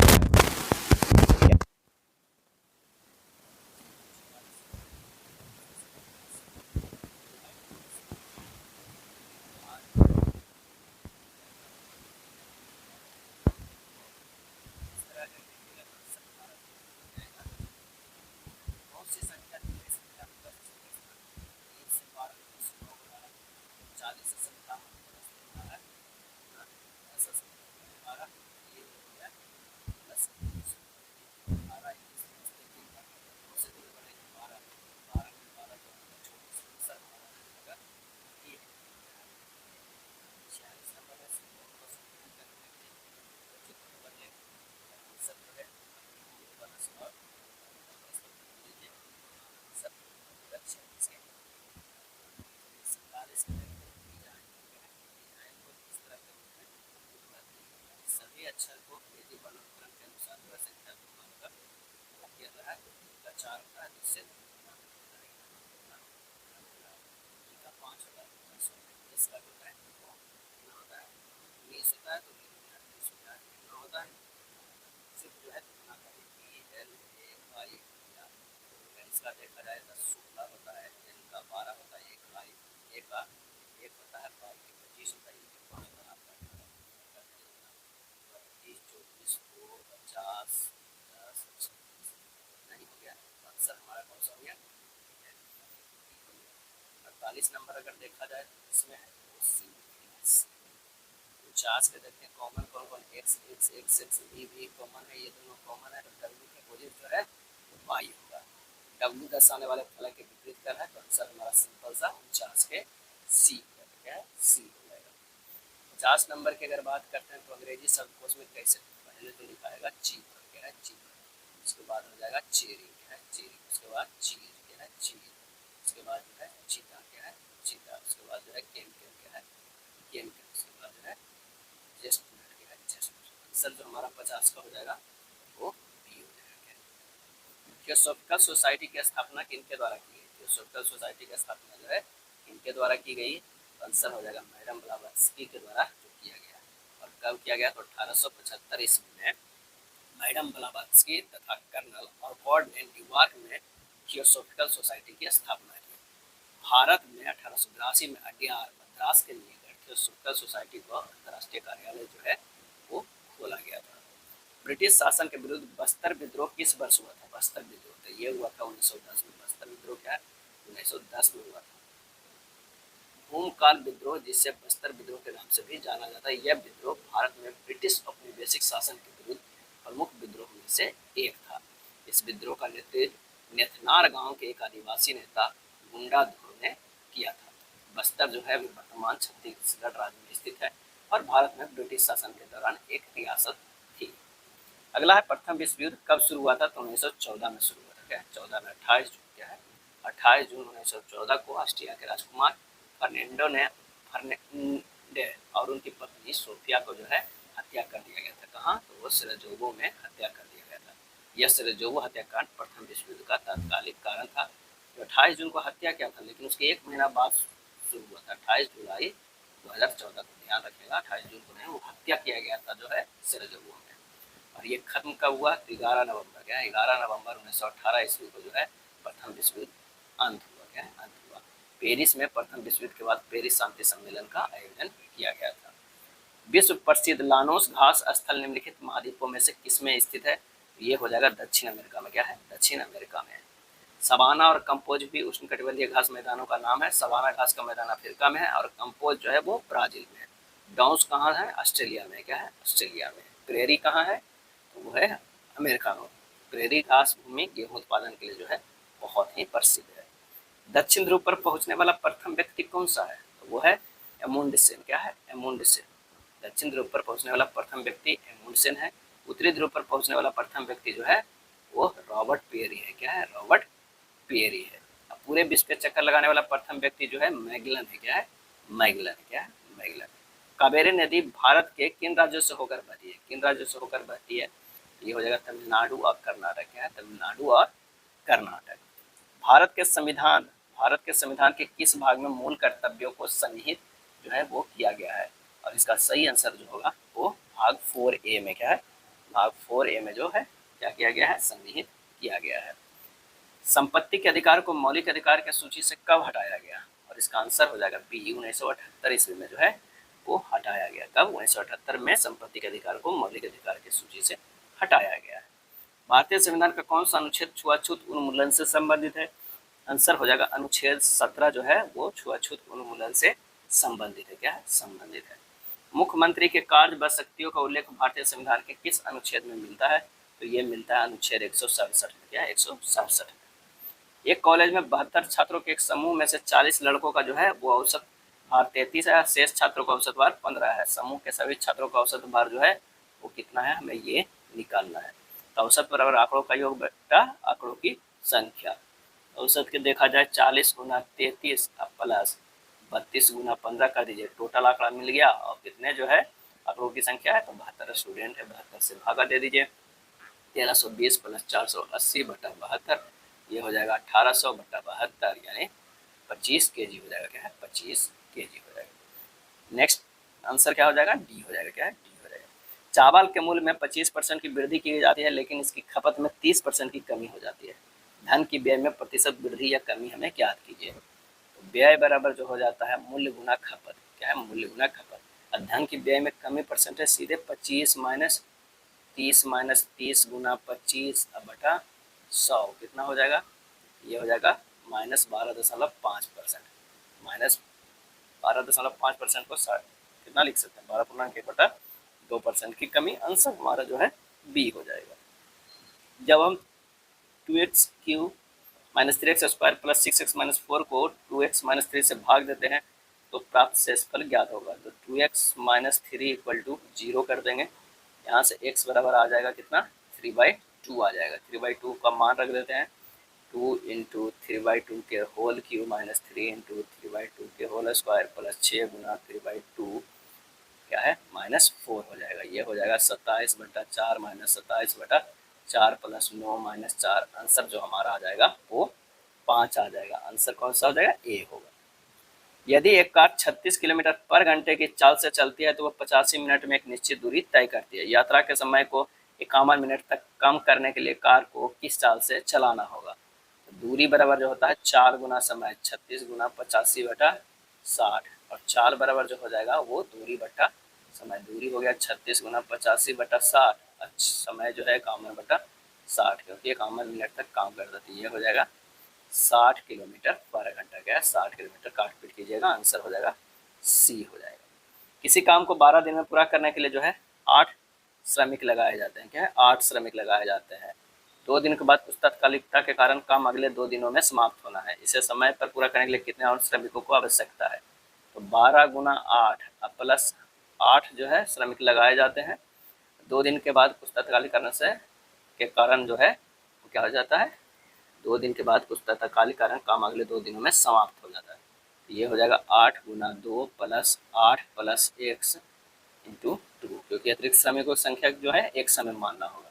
से का 5 होता है, 10 का होता है, कितना होता है 19 होता है, तो 20 होता है, कितना होता है सिर्फ जो है कितना का PLAI इसका देखा जाए तो 16 होता है, N का 12 होता है, एक आई ए का एक होता है, 25 होता है, 5 होता है आपका 30 24 को 50 10 नहीं हो गया आंसर हमारा कौन सा हो गया 48 नंबर। अगर देखा जाए तो इसमें है 49 के देखते हैं कॉमन कौन कौन एक्स एक्स एक्स एक्स भी कॉमन है, ये दोनों कॉमन है, तो डब्ल्यू के अपोजिट जो है वाई होगा। डब्ल्यू दर्शाने वाले फलक के विपरीत कर है, तो आंसर हमारा सिंपल सा 49 के सी क्या है सी हो जाएगा। 50 नंबर की अगर बात करते हैं तो अंग्रेजी शब्दकोश में कैसे पहले तो लिखाएगा चीपर क्या है चीपर, उसके बाद हो जाएगा चेरी क्या है चेरी, उसके बाद चीज क्या है चीज, उसके बाद जो है चीता क्या है चीता, उसके बाद जो है केम केम क्या है केम केम, उसके बाद जो है चेस्टनट क्या है चेस्टनट। आंसर जो हमारा 50 का हो जाएगा वो बी हो जाएगा। थियोसॉफिकल सोसाइटी की स्थापना किनके द्वारा की गई, थियोसॉफिकल सोसाइटी की स्थापना जो है किनके द्वारा की गई, आंसर हो जाएगा मैडम ब्लावत्स्की के द्वारा जो किया गया। और कब किया गया तो 1875 ईस्वी में मैडम ब्लावत्स्की तथा कर्नल ऑर्कॉड ने न्यूयॉर्क में थियोसॉफिकल सोसाइटी की स्थापना की। भारत में 1882 में अड्यार मद्रास के निकट थियोसॉफिकल सोसाइटी का अंतर्राष्ट्रीय कार्यालय जो है वो खोला गया था। ब्रिटिश शासन के विरुद्ध बस्तर विद्रोह किस वर्ष हुआ था, बस्तर विद्रोह तो ये हुआ था 1910 में। बस्तर विद्रोह क्या है 1910 में हुआ था। भूमकाल विद्रोह जिसे बस्तर विद्रोह के नाम से भी जाना जाता है, यह विद्रोह भारत में ब्रिटिश औपनिवेशिक शासन के विरुद्ध प्रमुख विद्रोह में से एक था। इस विद्रोह का नेतृत्व नेथनार गांव के एक आदिवासी नेता गुंडाधुर ने किया था। बस्तर जो है वर्तमान छत्तीसगढ़ राज्य में स्थित है और भारत में ब्रिटिश शासन के दौरान एक रियासत थी। अगला है प्रथम विश्व युद्ध कब शुरू हुआ था, तो 1914 में शुरू हुआ था क्या 14 में 28 जून क्या है 28 जून 1914 को ऑस्ट्रिया के राजकुमार फर्नांडो ने फर्नांडे और उनकी पत्नी सोफिया को जो है हत्या कर दिया गया था। कहाँ तो वो सेराजेवो में हत्या कर दिया गया था। यह सेराजेवो हत्याकांड प्रथम विश्व युद्ध का तात्कालिक कारण था। जो 28 जून को हत्या किया था, लेकिन उसके एक महीना बाद शुरू हुआ था 28 जुलाई 2014 को, ध्यान रखिएगा 28 जून को नहीं, वो हत्या किया गया था जो है सेराजेवो में। और ये खत्म कब हुआ 11 नवंबर क्या 11 नवंबर 1918 ईस्वी को जो है प्रथम विश्व युद्ध अंत हुआ क्या अंत हुआ। पेरिस में प्रथम विश्व युद्ध के बाद पेरिस शांति सम्मेलन का आयोजन किया गया था। विश्व प्रसिद्ध लानोस घास स्थल निम्नलिखित महाद्वीपों में से किसमें स्थित है, ये हो जाएगा दक्षिण अमेरिका में क्या है दक्षिण अमेरिका में। सवाना और कंपोज भी उष्णकटिबंधीय घास मैदानों का नाम है। सवाना घास का मैदान अफ्रीका में है और कंपोज जो है वो ब्राजील में है। डाउस कहाँ है ऑस्ट्रेलिया में क्या है ऑस्ट्रेलिया में। प्रेरी कहाँ है तो वो है अमेरिका में। प्रेरी घास भूमि गेहूं उत्पादन के लिए जो है बहुत ही प्रसिद्ध है। दक्षिण ध्रुव पर पहुंचने वाला प्रथम व्यक्ति कौन सा है, तो वो है एमुंडसेन क्या है एमुंडसेन। दक्षिण ध्रुव पर पहुंचने वाला प्रथम व्यक्ति एमुंडसेन है। उत्तरी ध्रुव पर पहुंचने वाला प्रथम व्यक्ति जो है वो रॉबर्ट पेरी है क्या है रॉबर्ट पेरी है। अब पूरे विश्व पे चक्कर लगाने वाला प्रथम व्यक्ति जो है मैगलन है क्या है मैगलन क्या है मैगलन। कावेरी नदी भारत के किन राज्यों से होकर बहती है, किन राज्यों से होकर बहती है, ये हो जाएगा तमिलनाडु और कर्नाटक है तमिलनाडु और कर्नाटक। भारत के संविधान के किस भाग में मूल कर्तव्यों को सन्निहित जो है वो किया गया है, और इसका सही आंसर जो होगा वो भाग 4A में क्या है भाग 4A में जो है क्या किया गया है सन्निहित किया गया है। संपत्ति के अधिकार को मौलिक अधिकार की सूची से कब हटाया गया, और इसका आंसर हो जाएगा बी 1978 ईस्वी में जो है वो हटाया गया। कब 1978 में संपत्ति के अधिकार को मौलिक अधिकार की सूची से हटाया गया है। भारतीय संविधान का कौन सा अनुच्छेद छुआछूत उन्मूलन से संबंधित है, आंसर हो जाएगा अनुच्छेद 17 जो है वो छुआछूत उन्मूलन से संबंधित है क्या है संबंधित है। मुख्यमंत्री के कार्य व शक्तियों का उल्लेख भारतीय संविधान के किस अनुच्छेद में मिलता है, तो ये मिलता है अनुच्छेद 167 में क्या 167। एक कॉलेज में 72 छात्रों के एक समूह में से 40 लड़कों का जो है वो औसत भार 33 है, शेष छात्रों का औसत भार 15 है। समूह के सभी छात्रों का औसत भार जो है वो कितना है हमें ये निकालना है। तो औसत बराबर आंकड़ों का योग बटा आंकड़ों की संख्या। औसत के देखा जाए 40 गुना 33 प्लस 32 गुना 15 कर दीजिए, टोटल आंकड़ा मिल गया। और कितने जो है आंकड़ों की संख्या है तो 72 स्टूडेंट है, 72 से भागा दे दीजिए। 1320 प्लस 480 बटा 72 ये हो जाएगा 1800/72 यानी 25 kg हो जाएगा। क्या है? 25 kg हो जाएगा। नेक्स्ट आंसर क्या हो जाएगा? डी हो जाएगा। क्या है? डी हो जाएगा। चावल के मूल्य में 25% की वृद्धि की जाती है, लेकिन इसकी खपत में 30% की कमी हो जाती है। धन की व्यय में प्रतिशत वृद्धि या कमी हमें ज्ञात कीजिए। तो व्यय बराबर जो हो जाता है मूल्य गुना खपत। क्या है? मूल्य गुना खपत। और धन की व्यय में कमी परसेंटेज सीधे 25 माइनस 30 गुना 25 अब बटा 100 कितना हो जाएगा? ये हो जाएगा -12.5%। -12.5% को कितना लिख सकते हैं? 12.1/2% की कमी। आंसर हमारा जो है बी हो जाएगा। जब हम 2x³ minus 3x² plus 6x-4 को 2x-3 से भाग देते हैं तो प्राप्त शेषफल ज्ञात होगा। तो 2x-3 = 0 कर देंगे। यहाँ से x बराबर आ जाएगा कितना? 3/2 आ जाएगा। 3/2 का मान रख देते हैं। 2 × 3/2 के होल क्यूब माइनस 3 × 3/2 के होल स्क्वायर प्लस 6 गुना 3/2 क्या है? -4 हो जाएगा। ये हो जाएगा 27/4 माइनस 27/4 प्लस 9 माइनस 4। आंसर जो हमारा आ जाएगा वो 5 आ जाएगा। आंसर कौन सा हो जाएगा? ए होगा। यदि एक कार 36 किलोमीटर पर घंटे की चाल से चलती है तो वह 85 मिनट में एक निश्चित दूरी तय करती है। यात्रा के समय को 51 मिनट तक कम करने के लिए कार को किस चाल से चलाना होगा? तो दूरी बराबर जो होता है 4 गुना समय 36 गुना 85/60 और चाल बराबर जो हो जाएगा वो दूरी बटा समय। दूरी हो गया 36 गुना 85/60 और समय जो है 51/60 क्योंकि 51 मिनट तक काम कर देती है। ये हो जाएगा 60 किलोमीटर पर घंटा। क्या है? 60 किलोमीटर काट पीट कीजिएगा। आंसर हो जाएगा सी हो जाएगा। किसी काम को 12 दिन में पूरा करने के लिए जो है 8 श्रमिक लगाए जाते हैं। क्या है? 8 श्रमिक लगाए जाते हैं। 2 दिन के बाद कुछ तात्कालिकता के कारण काम अगले 2 दिनों में समाप्त होना है। इसे समय पर पूरा करने के लिए कितने और श्रमिकों को आवश्यकता है? तो 12 गुना 8 प्लस 8 जो है श्रमिक लगाए जाते हैं। 2 दिन के बाद कुछ तात्कालिक कारण से के कारण जो है वो क्या हो जाता है? 2 दिन के बाद कुछ तात्कालिक कारण काम अगले 2 दिनों में समाप्त हो जाता है। तो ये हो जाएगा 8 गुना 2 प्लस 8 प्लस x इंटू 2 क्योंकि अतिरिक्त श्रमिकों की संख्या जो है एक समय मानना होगा।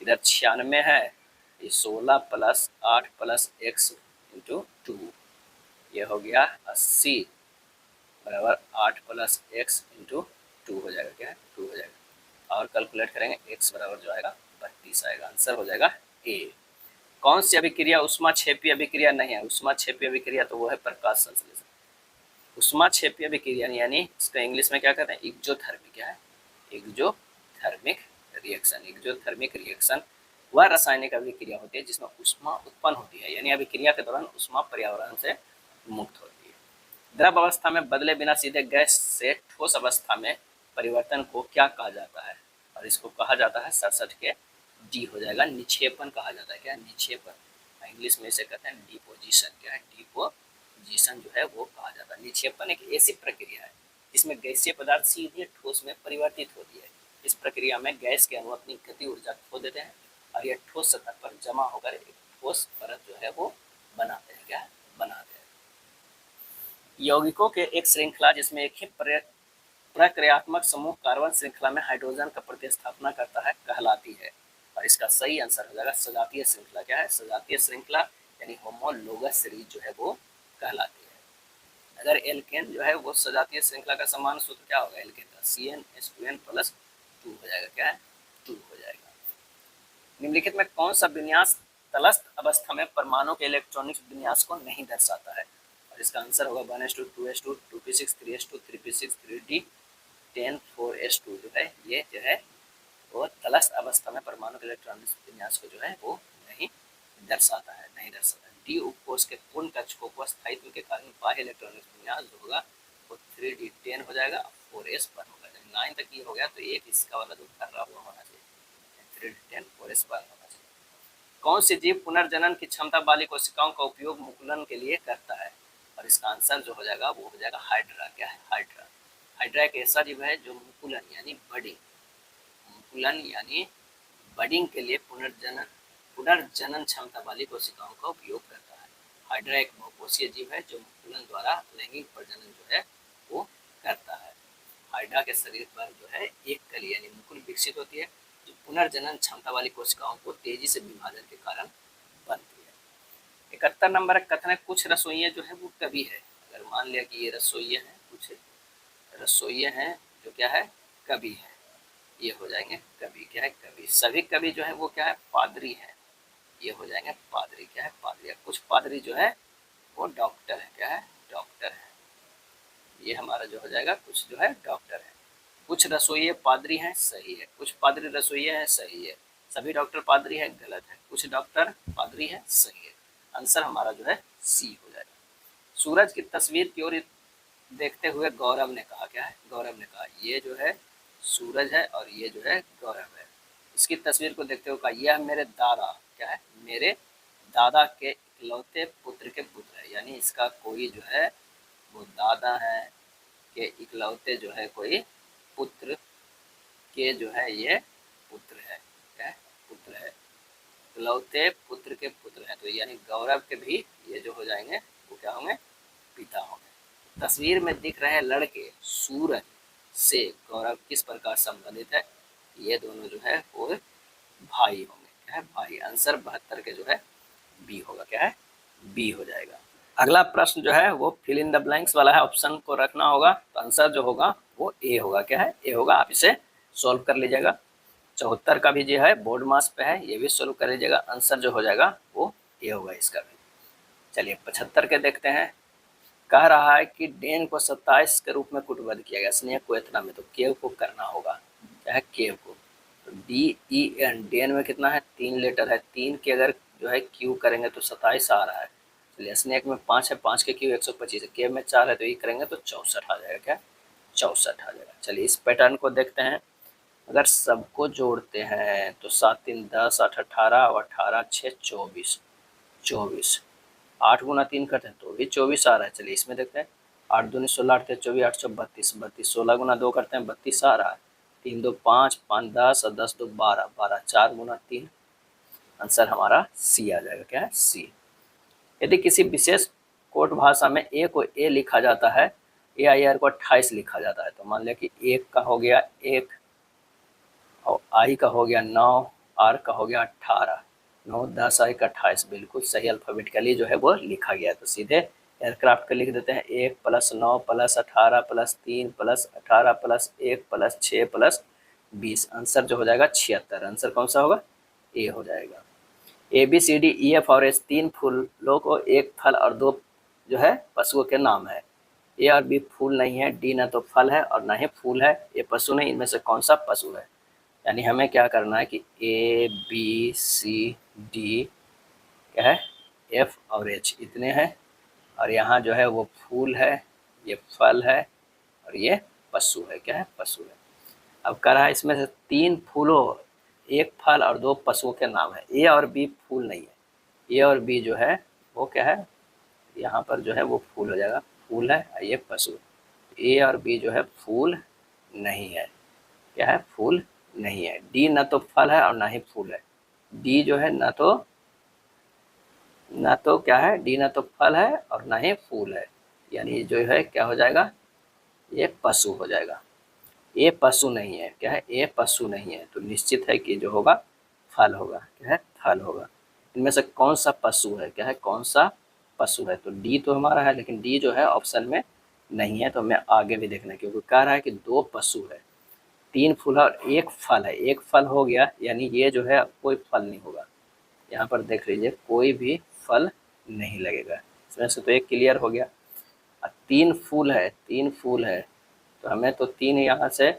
इधर 96 है। ये 16 प्लस 8 प्लस x इंटू 2 ये हो गया 80 बराबर 8 प्लस x इंटू 2 हो जाएगा। क्या है? 2 हो जाएगा। और कैलकुलेट करेंगे x बराबर जो आएगा 32 आएगा। आंसर हो जाएगा ए। कौन सी अभिक्रिया ऊष्माक्षेपीय अभिक्रिया नहीं है? ऊष्माक्षेपीय अभिक्रिया तो वो है प्रकाश संश्लेषण। ऊष्माक्षेपीय अभिक्रिया यानी इसका इंग्लिश में क्या कहते हैं? एक्सोथर्मिक। क्या है? Exothermic reaction. एक्सोथर्मिक रिएक्शन वह रासायनिक अभिक्रिया होती है जिसमें ऊष्मा उत्पन्न होती है, यानी अभिक्रिया के दौरान ऊष्मा पर्यावरण से मुक्त होती है। द्रव अवस्था में बदले बिना सीधे गैस से ठोस अवस्था में परिवर्तन को क्या कहा जाता है? और इसको कहा जाता है 67 के डी हो जाएगा। निक्षेपण कहा जाता है। क्या है? निक्षेपण। इंग्लिश में इसे कहते हैं डिपोजिशन। क्या है? डिपोजिशन जो है वो कहा जाता है। निक्षेपण एक ऐसी प्रक्रिया है जिसमें गैसीय पदार्थ सीधे ठोस में परिवर्तित होती है। इस प्रक्रिया में गैस के अणु अपनी गति ऊर्जा खो देते हैं और यह ठोस सतह पर जमा होकर एक ठोस परत जो है वो बनाते हैं। क्या है? बनाते हैं। यौगिकों के एक श्रृंखला जिसमें एक ही प्रक्रियात्मक समूह कार्बन श्रृंखला में हाइड्रोजन का प्रतिस्थापना करता है कहलाती है। और इसका सही आंसर हो जाएगा सजातीय श्रृंखला। क्या है? सजातीय श्रृंखला यानी होमोलोगस सीरीज जो है वो कहलाती है। अगर एल्केन जो है वो सजातीय श्रृंखला का समान सूत्र क्या होगा? एल्केन का CnH2n+2 हो जाएगा। क्या है? 2 हो जाएगा। निम्नलिखित में कौन सा विन्यास तलस्थ अवस्था में परमाणु के इलेक्ट्रॉनिक विन्यास को नहीं दर्शाता है? और इसका आंसर होगा 1s2 2s2 2p6 3s2 3p6 3d 10 4s2 जो है ये जो है वो तलस्थ अवस्था में परमाणु के इलेक्ट्रॉनिक विन्यास को जो है वो नहीं दर्शाता है। डी उपकोष के पूर्ण कक्षकों को स्थायित्व के कारण बाह्य इलेक्ट्रॉनिक विन्यास जो होगा वो 3d10 हो जाएगा। 4s पर होगा। जब 9 तक ये हो गया तो एक इसका वाला जो कर रहा हुआ होना चाहिए 3d10 4s पर होना चाहिए। कौन सी जीव पुनर्जनन की क्षमता वाली कोशिकाओं का उपयोग मुकुलन के लिए करता है? और इसका आंसर जो हो जाएगा वो हो जाएगा हाइड्रा। क्या है? हाइड्रा। हाइड्रा एक ऐसा जीव है जो मुकुलन यानी बडिंग के लिए पुनर्जनन क्षमता वाली कोशिकाओं का उपयोग करता है। हाइड्रा एक बहुकोषीय जीव है जो मुकुलन द्वारा लैंगिक प्रजनन जो है वो करता है। हाइड्रा के शरीर पर जो है एक कली यानी मुकुल विकसित होती है जो पुनर्जनन क्षमता वाली कोशिकाओं को तेजी से विभाजन के कारण बनती है। 71 नंबर कथन है कुछ रसोइये जो है वो कवि है। अगर मान लिया कि ये रसोइये हैं, कुछ रसोइये हैं जो क्या है कवि है, ये हो जाएंगे कवि। क्या है कवि। सभी कवि जो है वो क्या है पादरी है, ये हो जाएंगे पादरी। क्या है पादरी। कुछ पादरी जो है वो डॉक्टर है। क्या है डॉक्टर है, ये हमारा जो हो जाएगा कुछ जो है डॉक्टर है। कुछ रसोइये पादरी हैं, सही है। कुछ पादरी रसोइये हैं, सही है। सभी डॉक्टर पादरी हैं, गलत है। कुछ डॉक्टर पादरी हैं, सही है। आंसर हमारा जो है सी हो जाएगा। सूरज की तस्वीर की ओर देखते हुए गौरव ने कहा। क्या है गौरव ने कहा, ये जो है सूरज है और ये जो है गौरव है। इसकी तस्वीर को देखते हुए कहा, यह मेरे दादा। क्या है मेरे दादा के इकलौते पुत्र के पुत्र है। यानी इसका कोई जो है वो दादा है के इकलौते जो है कोई पुत्र के जो है ये पुत्र है। क्या है पुत्र है, इकलौते पुत्र के पुत्र हैं। तो यानी गौरव के भी ये जो हो जाएंगे वो क्या होंगे पिता होंगे। तस्वीर में दिख रहे लड़के सूरज से गौरव किस प्रकार संबंधित है, ये दोनों जो है वो भाई होंगे। क्या है भाई। आंसर 72 के जो है बी होगा। क्या है बी हो जाएगा। अगला प्रश्न जो है वो फिल इन द ब्लैंक्स वाला है, ऑप्शन को रखना होगा। तो आंसर जो होगा वो ए होगा। क्या है ए होगा। आप इसे सॉल्व कर लीजिएगा। 74 का भी जो है बोर्ड मास पे है, ये भी सोल्व कर लीजिएगा। आंसर जो हो जाएगा वो ए होगा इसका भी। चलिए 75 के देखते हैं। कह रहा है कि डेन को 27 के रूप में कुटबद्ध किया गया, स्नेह को इतना में। तो केव को करना होगा। क्या है केव को। तो डी ई एन, डेन में कितना है 3 लेटर है, 3 के अगर जो है क्यू करेंगे तो 27 आ रहा है। चलिए स्नेक में 5 है, 5 के क्यू 125 है, केव में 4 है तो ये करेंगे तो 64 आ जाएगा। क्या 64 आ जाएगा। चलिए इस पैटर्न को देखते हैं। अगर सबको जोड़ते हैं तो 7 3 10 8 18 और 18 6 24, 24 8 गुना 3 करते हैं तो भी 24 आ रहा है। चलिए इसमें देखते हैं। 8 दूनी 16 8 24 8 32 32, 16 गुना 2 करते हैं 32 आ रहा है। 3 2 5 5 10 और 10 2 12 12, 4 गुना 3। आंसर हमारा सी आ जाएगा। क्या है सी। यदि किसी विशेष कोड भाषा में ए को ए लिखा जाता है, ए आई आर को 28 लिखा जाता है। तो मान लिया कि एक का हो गया 1 और आई का हो गया 9, आर का हो गया 18, 9 10 आई का 28। बिल्कुल सही अल्फ़ाबेटिकली जो है वो लिखा गया है। तो सीधे एयरक्राफ्ट का लिख देते हैं 1 + 9 + 18 + 3 + 18 + 1 + 6 + 20। आंसर जो हो जाएगा 76। आंसर कौन सा होगा ए हो जाएगा। A B C D E F और एस 3 फूलों को एक फल और 2 जो है पशुओं के नाम है। ए और बी फूल नहीं है, डी ना तो फल है और ना ही फूल है, ये पशु नहीं। इनमें से कौन सा पशु है। यानी हमें क्या करना है कि ए बी सी डी क्या है एफ और एच इतने हैं, और यहाँ जो है वो फूल है, ये फल है और ये पशु है। क्या है पशु है। अब कह रहा है इसमें से 3 फूलों, 1 फल और 2 पशुओं के नाम है। ए और बी फूल नहीं है, ए और बी जो है वो क्या है यहाँ पर जो है वो फूल हो जाएगा, फूल है और ये पशु। ए और बी जो है फूल नहीं है। क्या है फूल नहीं है। डी ना तो फल है और ना ही फूल है। डी जो है ना तो क्या है डी ना तो फल है और ना ही फूल है। यानी जो है क्या हो जाएगा ये पशु हो जाएगा। ए पशु नहीं है। क्या है ए पशु नहीं है। तो निश्चित है कि जो होगा फल होगा। क्या है फल होगा। इनमें से कौन सा पशु है। क्या है कौन सा पशु है। तो डी तो हमारा है, लेकिन डी जो है ऑप्शन में नहीं है। तो हमें आगे भी देखना है, क्योंकि कह रहा है कि 2 पशु है, 3 फूल और 1 फल है। 1 फल हो गया यानी ये जो है कोई फल नहीं होगा। यहाँ पर देख लीजिए कोई भी फल नहीं लगेगा। इसमें से तो एक क्लियर हो गया। 3 फूल है, 3 फूल है तो हमें तो 3 यहाँ से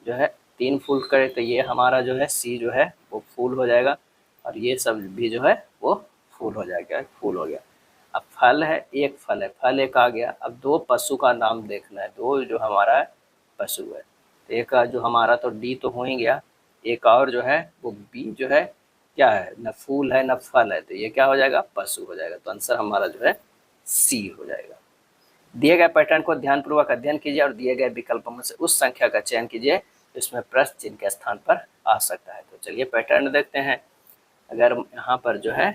जो है 3 फूल करे तो ये हमारा जो है सी जो है वो फूल हो जाएगा, और ये सब भी जो है वो फूल हो जाएगा। फूल हो गया। अब फल है, 1 फल है, फल 1 आ गया। अब 2 पशु का नाम देखना है। 2 जो हमारा पशु है, तो एक जो हमारा तो डी तो हो ही गया, एक और जो है वो बी जो है क्या है न फूल है न फल है, तो ये क्या हो जाएगा पशु हो जाएगा। तो आंसर हमारा जो है सी हो जाएगा। दिए गए पैटर्न को ध्यानपूर्वक अध्ययन कीजिए और दिए गए विकल्पों में से उस संख्या का चयन कीजिए जिसमें प्रश्न चिन्ह के स्थान पर आ सकता है। तो चलिए पैटर्न देखते हैं। अगर यहाँ पर जो है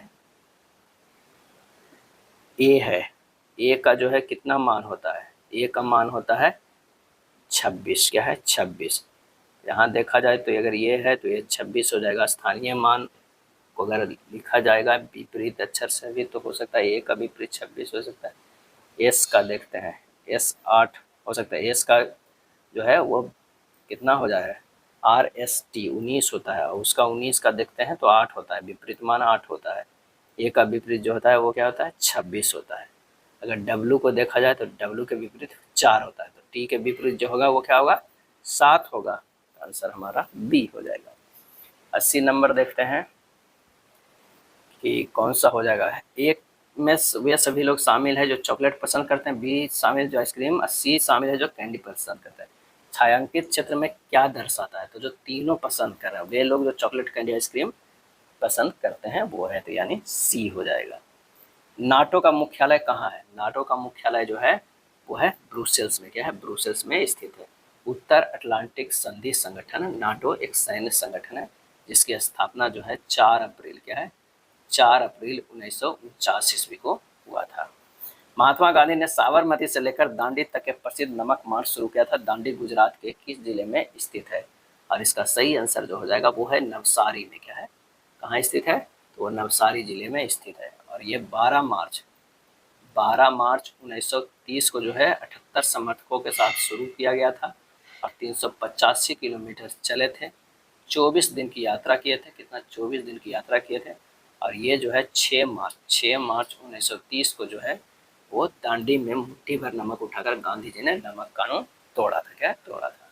ए है, ए का जो है कितना मान होता है, ए का मान होता है 26। क्या है 26। यहाँ देखा जाए तो अगर ये है तो ये 26 हो जाएगा। स्थानीय मान को अगर लिखा जाएगा विपरीत अक्षर से भी तो हो सकता है ए का विपरीत 26 हो सकता है। एस का देखते हैं, एस 8 हो सकता है। एस का जो है वो कितना हो जाएगा, आर एस टी 19 होता है, और उसका 19 का देखते हैं तो 8 होता है, विपरीत मान 8 होता है। ए का विपरीत जो होता है वो क्या होता है, 26 होता है। अगर डब्लू को देखा जाए तो डब्लू के विपरीत 4 होता है, तो टी के विपरीत जो होगा वो क्या होगा, 7 होगा। आंसर हमारा बी हो जाएगा। 80 नंबर देखते हैं कि कौन सा हो जाएगा। एक में वे सभी लोग शामिल है जो चॉकलेट पसंद करते हैं, बी शामिल जो आइसक्रीम, सी शामिल है जो कैंडी पसंद करते हैं। छायांकित क्षेत्र में क्या दर्शाता है, तो जो तीनों पसंद कर रहे हैं वे लोग जो चॉकलेट कैंडी आइसक्रीम पसंद करते हैं वो है, तो यानी सी हो जाएगा। नाटो का मुख्यालय कहाँ है, नाटो का मुख्यालय जो है वो है ब्रुसेल्स में, क्या है, ब्रुसेल्स में स्थित है। उत्तर अटलांटिक संधि संगठन, नाटो एक सैन्य संगठन है जिसकी स्थापना जो है 4 अप्रैल क्या है, 4 अप्रैल 1949 ईस्वी को हुआ था। महात्मा गांधी ने साबरमती से लेकर दांडी तक के प्रसिद्ध नमक मार्च शुरू किया था। दांडी गुजरात के किस जिले में स्थित है, और इसका सही आंसर जो हो जाएगा वो है नवसारी में, क्या है, कहाँ स्थित है, तो वो नवसारी जिले में स्थित है। और ये 12 मार्च 1930 को जो है 78 समर्थकों के साथ शुरू किया गया था और 385 किलोमीटर चले थे। 24 दिन की यात्रा किए थे, कितना, 24 दिन की यात्रा किए थे। और ये जो है 6 मार्च 1930 को जो है वो दांडी में मुट्ठी भर नमक उठाकर गांधी जी ने नमक कानून तोड़ा था, क्या तोड़ा था।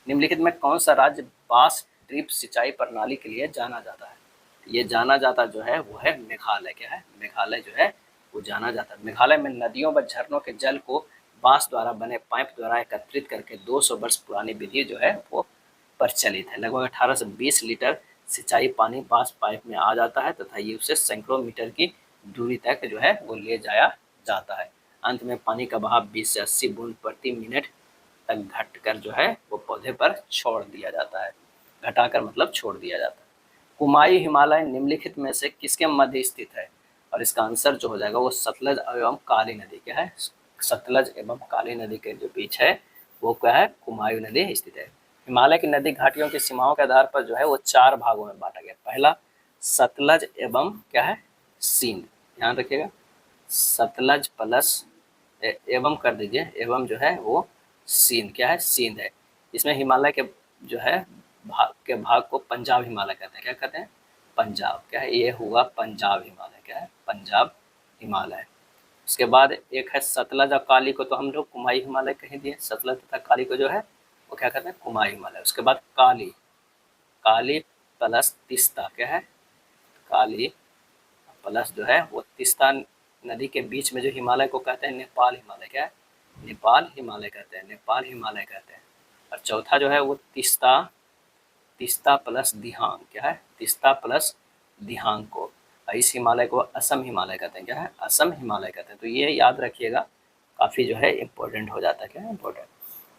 निम्नलिखित में कौन सा राज्य बांस ड्रिप सिंचाई प्रणाली के लिए जाना जाता है, ये जाना जाता जो है वो है मेघालय, क्या है, मेघालय जो है वो जाना जाता है। मेघालय में नदियों व झरनों के जल को बांस द्वारा बने पाइप द्वारा एकत्रित करके 200 वर्ष पुरानी विधि जो है वो प्रचलित है। लगभग 18 से 20 लीटर सिंचाई पानी बांस पाइप में आ जाता है तथा ये उसे सैकड़ों मीटर की दूरी तक जो है वो ले जाया जाता है। अंत में पानी का बहाव 20 से 80 बूंद प्रति मिनट तक घटकर जो है वो पौधे पर छोड़ दिया जाता है, घटाकर मतलब छोड़ दिया जाता है। कुमायूं हिमालय निम्नलिखित में से किसके मध्य स्थित है, और इसका आंसर जो हो जाएगा वो सतलज एवं काली नदी, क्या है, सतलज एवं काली नदी के जो बीच है वो क्या है, कुमायूं नदी स्थित है। हिमालय की नदी घाटियों की सीमाओं के आधार पर जो है वो 4 भागों में बांटा गया। पहला सतलज एवं क्या है, सिंध, ध्यान रखिएगा, सतलज प्लस एवं कर दीजिए, एवं जो है वो सिंध, क्या है, सिंध है। इसमें हिमालय के जो है भाग को पंजाब हिमालय कहते हैं, क्या कहते हैं, पंजाब, क्या है, ये हुआ पंजाब हिमालय, क्या है, पंजाब हिमालय। उसके बाद एक है सतलज और काली को तो हम लोग कुमायूं हिमालय कह दिए, सतलज तथा काली को जो है वो क्या कहते हैं, कुमायूं हिमालय। उसके बाद काली, काली प्लस तीस्ता, क्या है, काली प्लस जो है वो तीस्ता नदी के बीच में जो हिमालय को कहते हैं नेपाल हिमालय, क्या है, नेपाल हिमालय कहते हैं, नेपाल हिमालय कहते हैं। और चौथा जो है वो तीस्ता, तीस्ता प्लस दिहांग, क्या है, तीस्ता प्लस दिहांग को, इस हिमालय को असम हिमालय कहते हैं, क्या है, असम हिमालय कहते हैं। तो ये याद रखिएगा, काफ़ी जो है इम्पोर्टेंट हो जाता है, क्या है, इम्पोर्टेंट।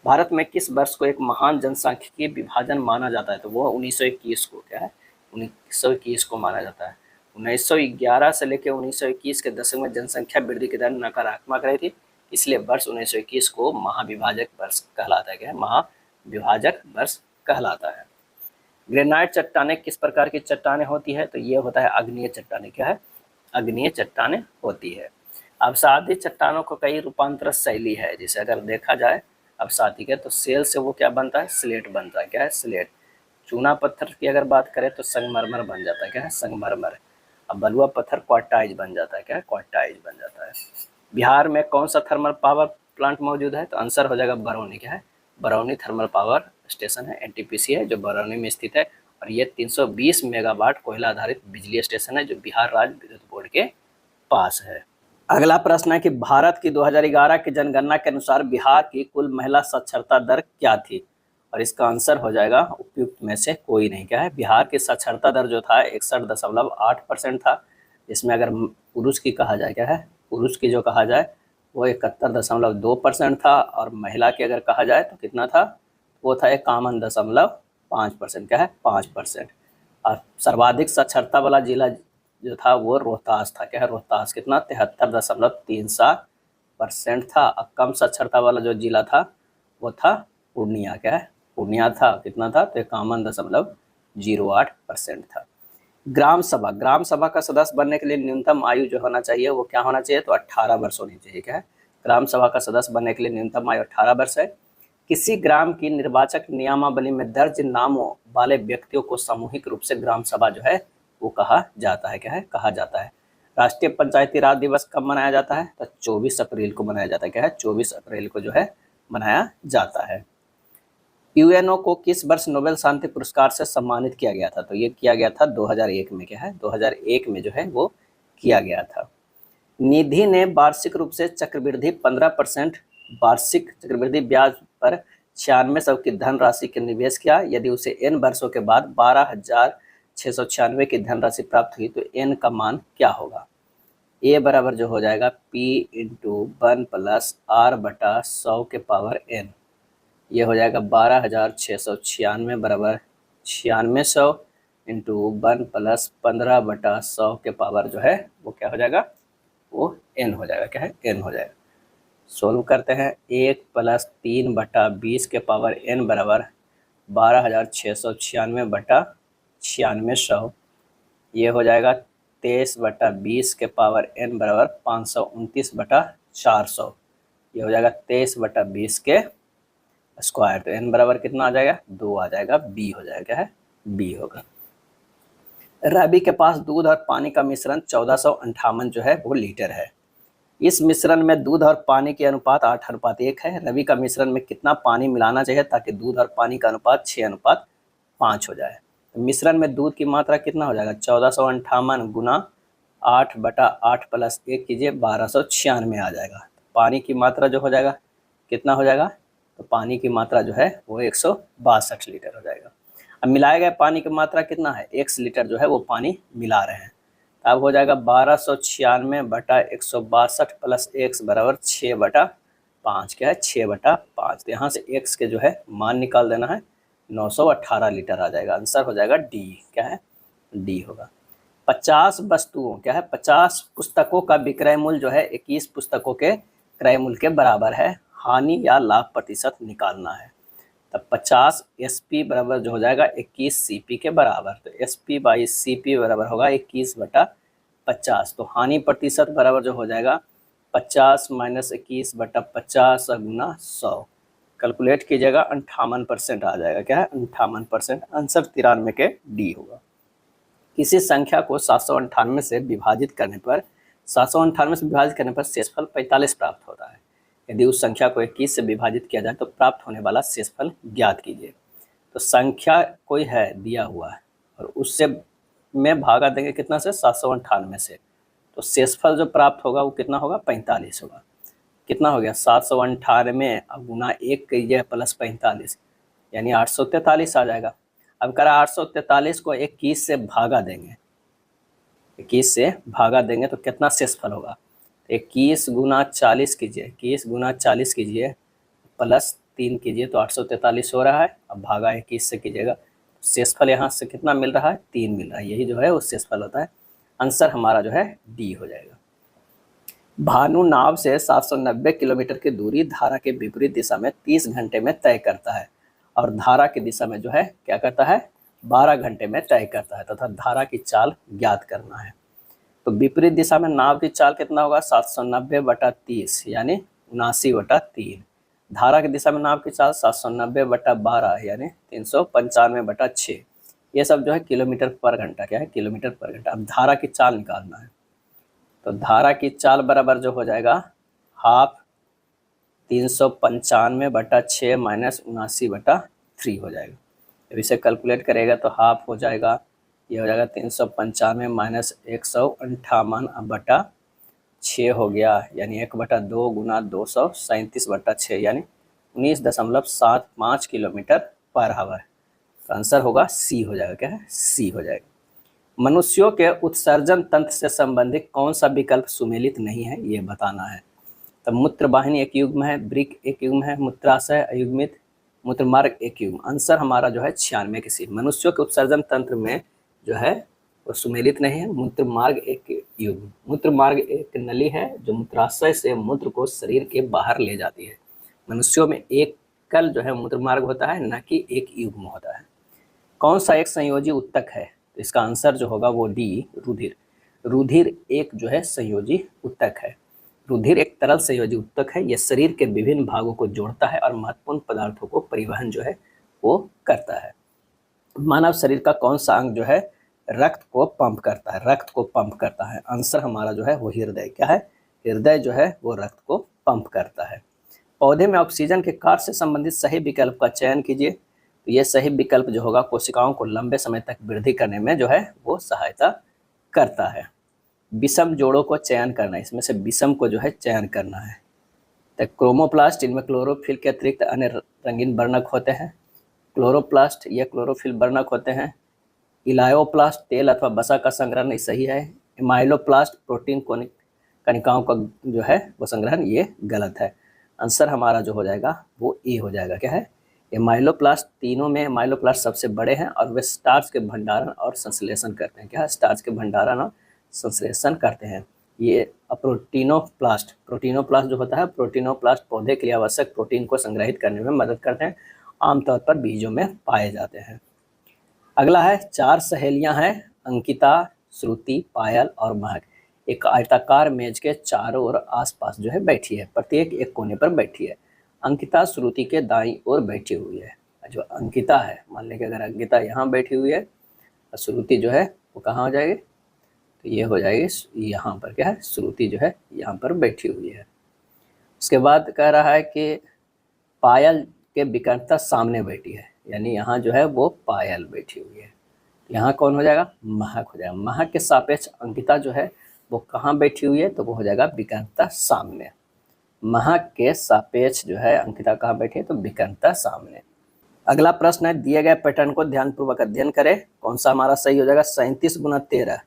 भारत में किस वर्ष को एक महान जनसांख्यिकीय विभाजन माना जाता है, तो वो 1921 को, क्या है, 1921 को माना जाता है। 1911 से लेकर 1921 के दशक में जनसंख्या वृद्धि की दर नकारात्मक रही थी, इसलिए वर्ष 1921 को महाविभाजक वर्ष कहलाता है, क्या है, महाविभाजक वर्ष कहलाता है। ग्रेनाइट चट्टानें किस प्रकार की चट्टानें होती है, तो ये होता है अग्नीय चट्टानें, क्या है, अग्नीय चट्टानें होती है। अवसादी चट्टानों को कई रूपांतर शैली है, जैसे अगर देखा जाए अवसादी के तो सेल से वो क्या बनता है, स्लेट बनता है, क्या है, स्लेट। चूना पत्थर की अगर बात करें तो संगमरमर बन जाता है, क्या है, संगमरमर। अब बलुआ पत्थर क्वार्टाइज बन जाता है, क्या है, क्वार्टाइज बन जाता है। बिहार में कौन सा थर्मल पावर प्लांट मौजूद है, तो आंसर हो जाएगा बरौनी, क्या है, बरौनी थर्मल पावर स्टेशन है, एनटीपीसी है जो बरौनी में स्थित है। और ये 320 मेगावाट कोयला आधारित बिजली स्टेशन है जो बिहार राज्य विद्युत बोर्ड के पास है। अगला प्रश्न है कि भारत की 2011 की जनगणना के अनुसार बिहार की कुल महिला साक्षरता दर क्या थी, और इसका आंसर हो जाएगा उपयुक्त में से कोई नहीं, क्या है, बिहार की साक्षरता दर जो था 61.8% था, जिसमें अगर पुरुष की कहा जाए, क्या है, पुरुष की जो कहा जाए वो 71.2% था, और महिला की अगर कहा जाए तो कितना था, वो था 51.5%, क्या है, 5%। और सर्वाधिक साक्षरता वाला जिला जो था वो रोहतास था, क्या है, रोहतास, कितना, 73.37% था। और कम साक्षरता वाला जो जिला था वो था पूर्णिया, क्या है, पूर्णिया था, कितना था, तो 51.08% था। ग्राम सभा का सदस्य बनने के लिए न्यूनतम आयु जो होना चाहिए वो क्या होना चाहिए, तो 18 वर्ष होनी चाहिए। क्या है, ग्राम सभा का सदस्य बनने के लिए न्यूनतम आयु 18 वर्ष है। किसी ग्राम की निर्वाचक नियमावली में दर्ज नामों वाले व्यक्तियों को सामूहिक रूप से ग्राम सभा जो है वो कहा जाता है। क्या है, कहा जाता है। राष्ट्रीय पंचायती राज दिवस कब मनाया जाता है, तो 24 अप्रैल को मनाया जाता है। क्या है, 24 अप्रैल को जो है मनाया जाता है। यूएनओ को किस वर्ष नोबेल शांति पुरस्कार से सम्मानित किया गया था, तो ये किया गया था 2001 में। क्या है, 2001 में जो है वो किया गया था। निधि ने वार्षिक रूप से चक्रवृद्धि 15% वार्षिक चक्रवृद्धि ब्याज पर 9600 की धनराशि के निवेश किया। यदि उसे n वर्षों के बाद 12,696 की धनराशि प्राप्त हुई तो n का मान क्या होगा। a बराबर जो हो जाएगा p इंटू 1 प्लस r बटा 100 के पावर n। ये हो जाएगा 12,696 बराबर 9600 इंटू 1 प्लस 15 बटा 100 के पावर जो है वो क्या हो जाएगा, वो n हो जाएगा। क्या है, n हो जाएगा। सोल्व करते हैं। 1 प्लस 3 बटा 20 के पावर n बराबर 12,696 बटा 9600। ये हो जाएगा 23 बटा 20 के पावर n बराबर 529 बटा 400। ये हो जाएगा 23 बटा 20 के स्क्वायर। तो n बराबर कितना आ जाएगा, 2 आ जाएगा, b हो जाएगा। क्या है, b होगा। रवि के पास दूध और पानी का मिश्रण 1458 जो है वो लीटर है। इस मिश्रण में दूध और पानी के अनुपात 8:1 है। रवि का मिश्रण में कितना पानी मिलाना चाहिए ताकि दूध और पानी का अनुपात 6:5 हो जाए। तो मिश्रण में दूध की मात्रा कितना हो जाएगा, 1458 गुना 8/8 प्लस 1 कीजिए 1296 आ जाएगा। पानी की मात्रा जो हो जाएगा कितना हो जाएगा, तो पानी की मात्रा जो है वो 162 लीटर हो जाएगा। अब मिलाए गए पानी की मात्रा कितना है, 1 लीटर जो है वो पानी मिला रहे हैं। अब हो जाएगा 1296 बटा 162 प्लस 1 बराबर 6/5। क्या है, 6/5। तो यहाँ से x के जो है मान निकाल देना है, 918 लीटर आ जाएगा। आंसर हो जाएगा डी। क्या है, डी होगा। 50 वस्तुओं, क्या है, 50 पुस्तकों का विक्रय मूल्य जो है 21 पुस्तकों के क्रय मूल्य के बराबर है। हानि या लाभ प्रतिशत निकालना है। तब 50 SP बराबर जो हो जाएगा 21 CP के बराबर। तो SP बाई CP बराबर होगा 21/50। तो हानि प्रतिशत बराबर जो हो जाएगा 50 माइनस 21/50 गुना 100। कैलकुलेट कीजिएगा, 58% आ जाएगा। क्या है, 58%। आंसर 93 के डी होगा। किसी संख्या को 798 से विभाजित करने पर 798 से विभाजित करने पर शेषफल 45 प्राप्त होता है। यदि उस संख्या को 21 से विभाजित किया जाए तो प्राप्त होने वाला शेषफल ज्ञात कीजिए। तो संख्या कोई है दिया हुआ है और उससे में भागा देंगे कितना से, 798 से। तो शेषफल जो प्राप्त होगा वो कितना होगा, 45 होगा। कितना हो गया, 798 अब गुना 1 कीजिए प्लस 45 यानी 843 आ जाएगा। अब करा 843 को 21 से भागा देंगे, 21 से भागा देंगे तो कितना शेषफल होगा, 21 गुना 40 कीजिए, 21 गुना 40 कीजिए प्लस 3 कीजिए तो 843 हो रहा है। अब भागा 21 से कीजिएगा, शेषफल यहाँ से कितना मिल रहा है, 3 मिल रहा है। यही जो है वो शेषफल होता है। आंसर हमारा जो है डी हो जाएगा। भानु नाव से 790 किलोमीटर की दूरी धारा के विपरीत दिशा में 30 घंटे में तय करता है और धारा की दिशा में जो है क्या करता है, 12 घंटे में तय करता है तथा धारा की चाल ज्ञात करना है। तो विपरीत दिशा में नाव की चाल कितना होगा, 790/30 यानी 79/3। धारा की दिशा में नाव की चाल 790/12 यानी 395/6। ये सब जो है किलोमीटर पर घंटा। क्या है, किलोमीटर पर घंटा। अब धारा की चाल निकालना है। तो धारा की चाल बराबर जो हो जाएगा हाफ 395/6 माइनस 79/3 हो जाएगा। जब इसे कैलकुलेट करेगा तो हाफ हो जाएगा, ये हो जाएगा 395 माइनस 198/6 हो गया यानी 1/2 गुना 237/6 यानी 19.75 किलोमीटर पर आवर। आंसर होगा सी हो जाएगा। क्या है, सी हो जाएगा। मनुष्यों के उत्सर्जन तंत्र से संबंधित कौन सा विकल्प सुमेलित नहीं है, ये बताना है। तब मूत्रवाहिनी एक युग्म है, वृक्क एक युग्म है, मूत्राशय अयुग्मित, मूत्रमार्ग एक युग्म। आंसर हमारा जो है 96 के सी। मनुष्यों के उत्सर्जन तंत्र में जो है वो सुमेलित नहीं है। मूत्रमार्ग एक युग्म, मूत्रमार्ग एक नली है जो मूत्राशय से मूत्र को शरीर के बाहर ले जाती है। मनुष्यों में एक कल जो है मूत्रमार्ग होता है, न कि एक युग्म होता है। कौन सा एक संयोजी उत्तक है, तो इसका आंसर जो होगा वो डी, रुधिर। रुधिर एक जो है संयोजी ऊतक है। रुधिर एक तरल संयोजी ऊतक है। यह शरीर के विभिन्न भागों को जोड़ता है और महत्वपूर्ण पदार्थों को परिवहन जो है वो करता है। मानव शरीर का कौन सा अंग जो है रक्त को पंप करता है? रक्त को पंप करता है। आंसर हमारा जो है वो हृदय। क्या है? हृदय जो है वो रक्त को पंप करता है। पौधे में ऑक्सीजन के कार्य से संबंधित सही विकल्प का चयन कीजिए। तो ये सही विकल्प जो होगा कोशिकाओं को लंबे समय तक वृद्धि करने में जो है वो सहायता करता है। विषम जोड़ों को चयन करना, इसमें से विषम को जो है चयन करना है। तो क्रोमोप्लास्ट, इनमें क्लोरोफिल के अतिरिक्त अन्य रंगीन वर्णक होते हैं। क्लोरोप्लास्ट ये क्लोरोफिल वर्णक होते हैं। इलायोप्लास्ट तेल अथवा वसा का संग्रहण सही है। एमाइलोप्लास्ट प्रोटीन कणिकाओं का जो है वो संग्रहण, ये गलत है। आंसर हमारा जो हो जाएगा वो ए हो जाएगा। क्या है? एमाइलोप्लास्ट, तीनों में एमाइलोप्लास्ट सबसे बड़े हैं और वे स्टार्च के भंडारण और संश्लेषण करते हैं। क्या है? स्टार्च के भंडारण और संश्लेषण करते हैं। ये प्रोटीनोप्लास्ट, प्रोटीनोप्लास्ट जो होता है, प्रोटीनोप्लास्ट पौधे के लिए आवश्यक प्रोटीन को संग्रहित करने में मदद करते हैं। आमतौर पर बीजों में पाए जाते हैं। अगला है, 4 सहेलियां हैं, अंकिता, श्रुति, पायल और महक। एक आयताकार मेज के चारों ओर आसपास जो है बैठी है, प्रत्येक एक कोने पर बैठी है। अंकिता श्रुति के दाईं ओर बैठी हुई है। जो अंकिता है, मान लें कि अगर अंकिता यहाँ बैठी हुई है और श्रुति जो है वो कहाँ हो जाएगी? तो ये हो जाएगी यहाँ पर। क्या है? श्रुति जो है यहाँ पर बैठी हुई है। उसके बाद कह रहा है कि पायल के विकर्ता सामने बैठी है, यानी यहाँ जो है वो पायल बैठी हुई है। यहाँ कौन हो जाएगा? महक हो जाएगा। महक के सापेक्ष अंकिता जो है वो कहाँ बैठी हुई है? तो वो हो जाएगा विकर्ता सामने। महक के सापेक्ष जो है अंकिता कहाँ बैठी है? तो विकर्ता सामने। अगला प्रश्न है, दिए गए पैटर्न को ध्यानपूर्वक अध्ययन करें। कौन सा हमारा सही हो जाएगा? 37 गुना 13।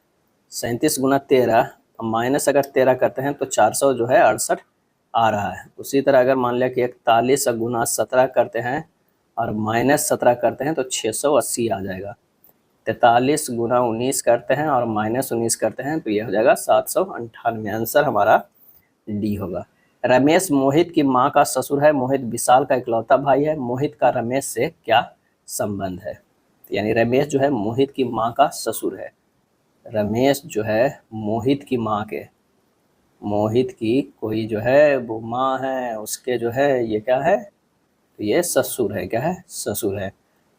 37 गुना 13 माइनस अगर 13 करते हैं तो 400 जो है 68 आ रहा है। उसी तरह अगर मान लिया कि 41 गुना 17 करते हैं और माइनस 17 करते हैं तो 680 आ जाएगा। 43 गुना 19 करते हैं और माइनस 19 करते हैं तो ये हो जाएगा 798। आंसर हमारा डी होगा। रमेश मोहित की माँ का ससुर है। मोहित विशाल का इकलौता भाई है। मोहित का रमेश से क्या संबंध है? यानी रमेश जो है मोहित की माँ का ससुर है। रमेश जो है मोहित की माँ के, मोहित की कोई जो है वो माँ है, उसके जो है ये क्या है? तो ये ससुर है। क्या है? ससुर है।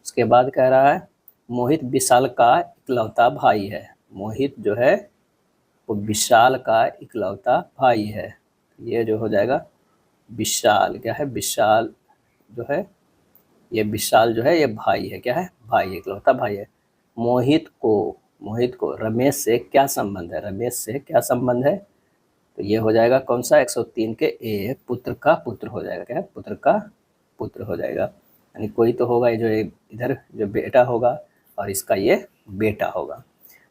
उसके बाद कह रहा है मोहित विशाल का इकलौता भाई है। मोहित जो है वो विशाल का इकलौता भाई है। ये जो हो जाएगा विशाल। क्या है? विशाल जो है ये विशाल जो है ये भाई है। क्या है? भाई, इकलौता भाई है। मोहित को रमेश से क्या संबंध है? रमेश से क्या संबंध है? तो ये हो जाएगा कौन सा? 103 के ए, पुत्र का पुत्र हो जाएगा। क्या है? पुत्र का पुत्र हो जाएगा। यानी कोई तो होगा जो इधर जो बेटा होगा और इसका ये बेटा होगा।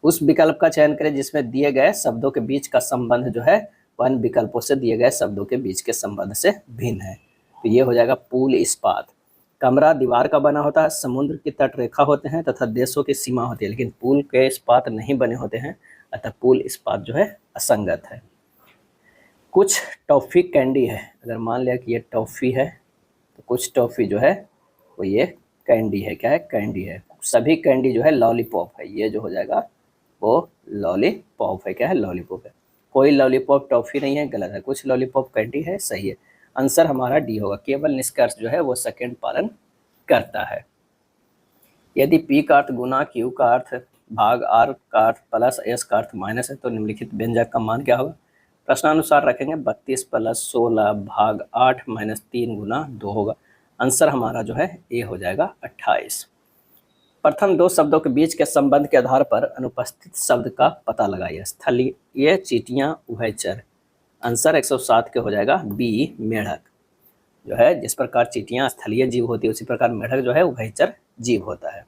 उस विकल्प का चयन करें जिसमें दिए गए शब्दों के बीच का संबंध जो है वन विकल्पों से दिए गए शब्दों के बीच के संबंध से भिन्न है। तो ये हो जाएगा पुल इस्पात। कमरा दीवार का बना होता है, समुद्र की तट रेखा होते हैं तथा देशों की सीमा होती है, लेकिन पुल के इस्पात नहीं बने होते हैं, अतः पुल इस्पात जो है असंगत है। कुछ टॉफ़ी कैंडी है। अगर मान लिया कि ये टॉफ़ी है तो कुछ टॉफ़ी जो है वो ये कैंडी है। क्या है? कैंडी है। सभी कैंडी जो है लॉलीपॉप है। ये जो हो जाएगा वो लॉलीपॉप है। क्या है? लॉलीपॉप है। कोई लॉलीपॉप टॉफ़ी नहीं है, गलत है। कुछ लॉलीपॉप कैंडी है, सही है। आंसर हमारा डी होगा। केवल निष्कर्ष जो है वो सेकंड पालन करता है। यदि पी का अर्थ गुना, क्यू का अर्थ भाग, आर का अर्थ प्लस, एस का अर्थ माइनस है तो निम्नलिखित व्यंजक का मान क्या होगा? प्रश्नानुसार रखेंगे। 32 प्लस 16 भाग 8 माइनस 3 गुना 2 होगा। आंसर हमारा जो है ए हो जाएगा 28। प्रथम 2 शब्दों के बीच के संबंध के आधार पर अनुपस्थित शब्द का पता लगाइए। स्थलीय चींटियां, उभयचर। आंसर 107 के हो जाएगा बी, मेढक। जो है जिस प्रकार चींटियां स्थलीय जीव होती है उसी प्रकार मेढक जो है उभयचर जीव होता है।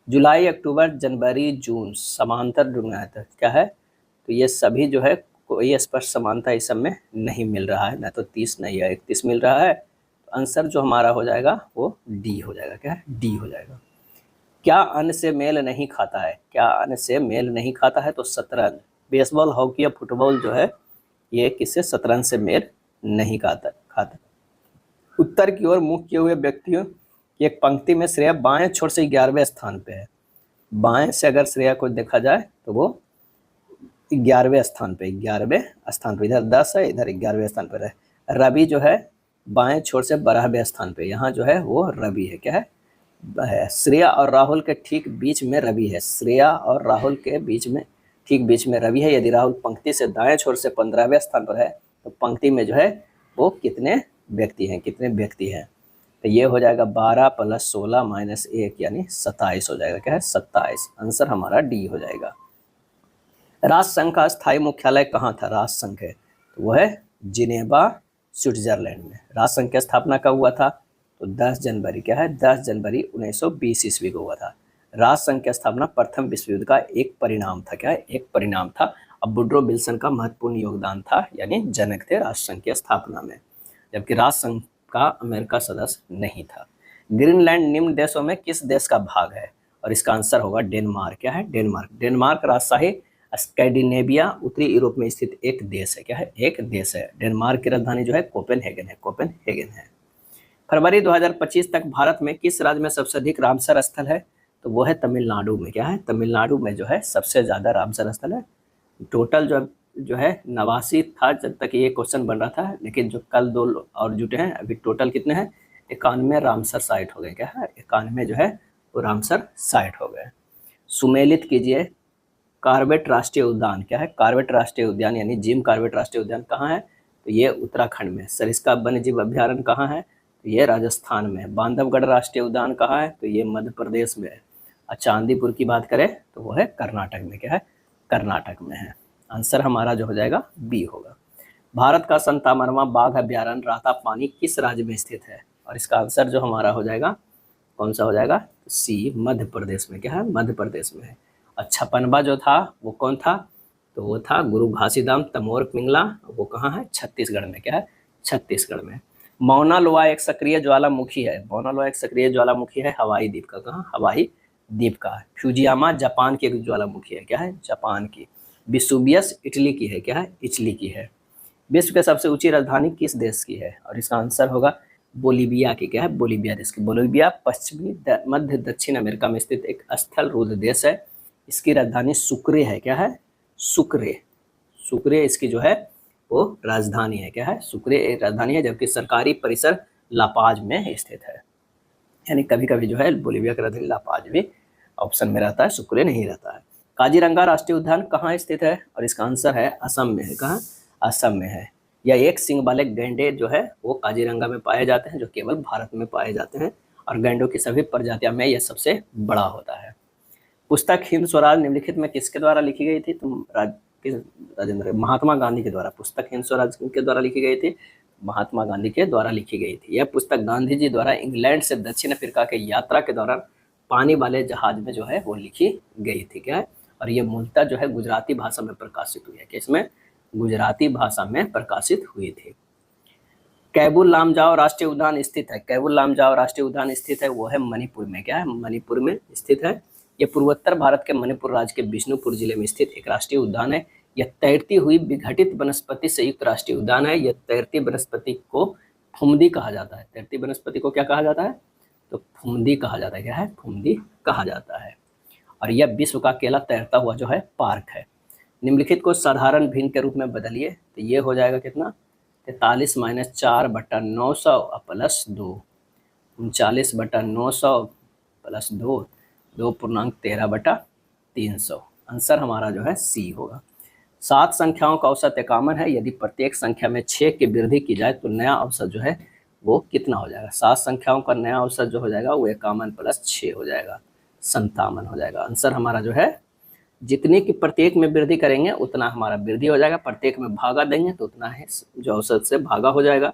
जुलाई, अक्टूबर, जनवरी, जून समांतर द्विगुणायत क्या है? तो ये सभी जो है कोई स्पष्ट समानता इस सब में नहीं मिल रहा है, ना तो 30 नहीं है 31 मिल रहा है। तो आंसर जो हमारा हो जाएगा वो डी हो जाएगा। क्या है? डी हो जाएगा। क्या अन्न से मेल नहीं खाता है? क्या अन्न से मेल नहीं खाता है? तो शतरंज। बेसबॉल, हॉकी या फुटबॉल जो है ये किससे? शतरंज से मेल नहीं खाता। उत्तर की ओर मुख किए हुए व्यक्तियों की एक पंक्ति में श्रेय बाएं छोर से 11वें स्थान पे है। बाएं से अगर श्रेया को देखा जाए तो वो 11वें स्थान पे, 11वें स्थान पे, इधर 10 है, इधर 11वें स्थान पर है। रवि जो है बाएं छोर से 12वें स्थान पे, यहाँ जो है वो रवि है, क्या है श्रेया और राहुल के ठीक बीच में रवि है। श्रेया और राहुल के बीच में, ठीक बीच में रवि है। यदि राहुल पंक्ति से दाएं छोर से 15वें स्थान पर है तो पंक्ति में जो है वो कितने व्यक्ति हैं, कितने व्यक्ति हैं, तो ये हो जाएगा 12 + 16 - 1 यानी 27 हो जाएगा, क्या है 27। आंसर हमारा डी हो जाएगा। राष्ट्रसंघ का स्थायी मुख्यालय कहाँ था? राष्ट्रसंघ है तो वो है जिनेवा, स्विट्जरलैंड में। राष्ट्रसंघ की स्थापना कब हुआ था? तो 10 जनवरी, क्या है 10 जनवरी 1920 ईस्वी को हुआ था। राष्ट्रसंघ की स्थापना प्रथम विश्व युद्ध का एक परिणाम था, क्या है एक परिणाम था। अब वुड्रो विल्सन का महत्वपूर्ण योगदान था, यानी जनक थे राष्ट्रसंघ की स्थापना में, जबकि राष्ट्रसंघ का अमेरिका सदस्य नहीं था। ग्रीनलैंड निम्न देशों में किस देश का भाग है? और इसका आंसर होगा डेनमार्क, क्या है डेनमार्क। डेनमार्क राजशाही स्कैंडिनेविया उत्तरी यूरोप में स्थित एक देश है, क्या है एक देश है। डेनमार्क की राजधानी जो है कोपेनहेगन है, कोपेनहेगन है। फरवरी 2025 तक भारत में किस राज्य में सबसे अधिक रामसर स्थल है? तो वो है तमिलनाडु में, क्या है तमिलनाडु में जो है सबसे ज़्यादा रामसर स्थल है। टोटल जो है 89 था जब तक ये क्वेश्चन बन रहा था, लेकिन जो कल 2 और जुटे हैं, अभी टोटल कितने हैं? 91 रामसर साइट हो गए, क्या है 91 जो है वो रामसर साइट हो गए। सुमेलित कीजिए कॉर्बेट राष्ट्रीय उद्यान, क्या है कॉर्बेट राष्ट्रीय उद्यान यानी जिम कॉर्बेट राष्ट्रीय उद्यान कहाँ है? तो ये उत्तराखंड में। सरिस्का वन्यजीव अभ्यारण्य कहाँ है? तो ये राजस्थान में है। बांधवगढ़ राष्ट्रीय उद्यान कहाँ है? तो ये मध्य प्रदेश में है। और चांदीपुर की बात करें तो वो है कर्नाटक में, क्या है कर्नाटक में है। आंसर हमारा जो हो जाएगा बी होगा। भारत का 57वां बाघ अभ्यारण्य रातापानी किस राज्य में स्थित है? और इसका आंसर जो हमारा हो जाएगा कौन सा हो जाएगा? सी, मध्य प्रदेश में, क्या है मध्य प्रदेश में है। और 56वां जो था वो कौन था? तो वो था गुरु घासीदाम तमोर पिंगला, वो कहाँ है? छत्तीसगढ़ में, क्या है छत्तीसगढ़ में। मौना लोआ एक सक्रिय ज्वालामुखी है, मौना लोआ एक सक्रिय ज्वालामुखी है हवाई द्वीप का, कहाँ हवाई द्वीप का है। फ्यूजियामा जापान की एक ज्वालामुखी है, क्या है जापान की। विसुबियस इटली की है, क्या है इटली की है। विश्व की सबसे ऊंची राजधानी किस देश की है? और इसका आंसर होगा बोलीविया की, क्या है बोलीविया देश की। बोलीविया पश्चिमी मध्य दक्षिण अमेरिका में स्थित एक स्थल रुद्ध देश है। इसकी राजधानी सुक्रे है, क्या है सुक्रे, सुक्रे इसकी जो है वो राजधानी है, क्या है सुक्रे एक राजधानी है, जबकि सरकारी परिसर लापाज में स्थित है। यानी कभी कभी जो है बोलीविया की राजधानी लापाज भी ऑप्शन में रहता है, सुक्रे नहीं रहता है। काजीरंगा राष्ट्रीय उद्यान कहाँ स्थित है? और इसका आंसर है असम में है, कहाँ असम में है। या एक सिंग वाले गैंडे जो है वो काजीरंगा में पाए जाते हैं, जो केवल भारत में पाए जाते हैं, और गैंडों की सभी प्रजातियों में यह सबसे बड़ा होता है। पुस्तक हिंद स्वराज निम्नलिखित में किसके द्वारा लिखी गई थी? तो राजेंद्र महात्मा गांधी के द्वारा। पुस्तक हिंद स्वराज के द्वारा लिखी गई थी, महात्मा गांधी के द्वारा लिखी गई थी। यह पुस्तक गांधी जी द्वारा इंग्लैंड से दक्षिण अफ्रीका के यात्रा के दौरान पानी वाले जहाज में जो है वो लिखी गई थी, क्या है। और ये मूलतः जो है गुजराती भाषा में प्रकाशित हुई है, किसमें? गुजराती भाषा में प्रकाशित हुई थी। कैबुल लामजाओ राष्ट्रीय उद्यान स्थित है, कैबुल लामजाओ राष्ट्रीय उद्यान स्थित है, वो है मणिपुर में, क्या है मणिपुर में स्थित है। यह पूर्वोत्तर भारत के मणिपुर राज्य के बिष्णुपुर जिले में स्थित एक राष्ट्रीय उद्यान है। यह तैरती हुई विघटित वनस्पति से युक्त राष्ट्रीय उद्यान है। यह तैरती वनस्पति को फुमदी कहा जाता है। तैरती वनस्पति को क्या कहा जाता है? तो फुमदी कहा जाता है, क्या है फुमदी कहा जाता है। और यह विश्व का अकेला तैरता हुआ जो है पार्क है। निम्नलिखित को साधारण भिन्न के रूप में बदलिए, तो ये हो जाएगा कितना? 43 - 4/900 + 2, 39/900 + 2, 2.13/300। आंसर हमारा जो है सी होगा। 7 संख्याओं का औसत 51 है। यदि प्रत्येक संख्या में 6 की वृद्धि की जाए तो नया औसत जो है वो कितना हो जाएगा? 7 संख्याओं का नया औसत जो हो जाएगा वो 51 + 6 हो जाएगा, 57 हो जाएगा। आंसर हमारा जो है जितने की प्रत्येक में वृद्धि करेंगे उतना हमारा वृद्धि हो जाएगा, प्रत्येक में भागा देंगे तो उतना है जो औसत से भागा हो जाएगा।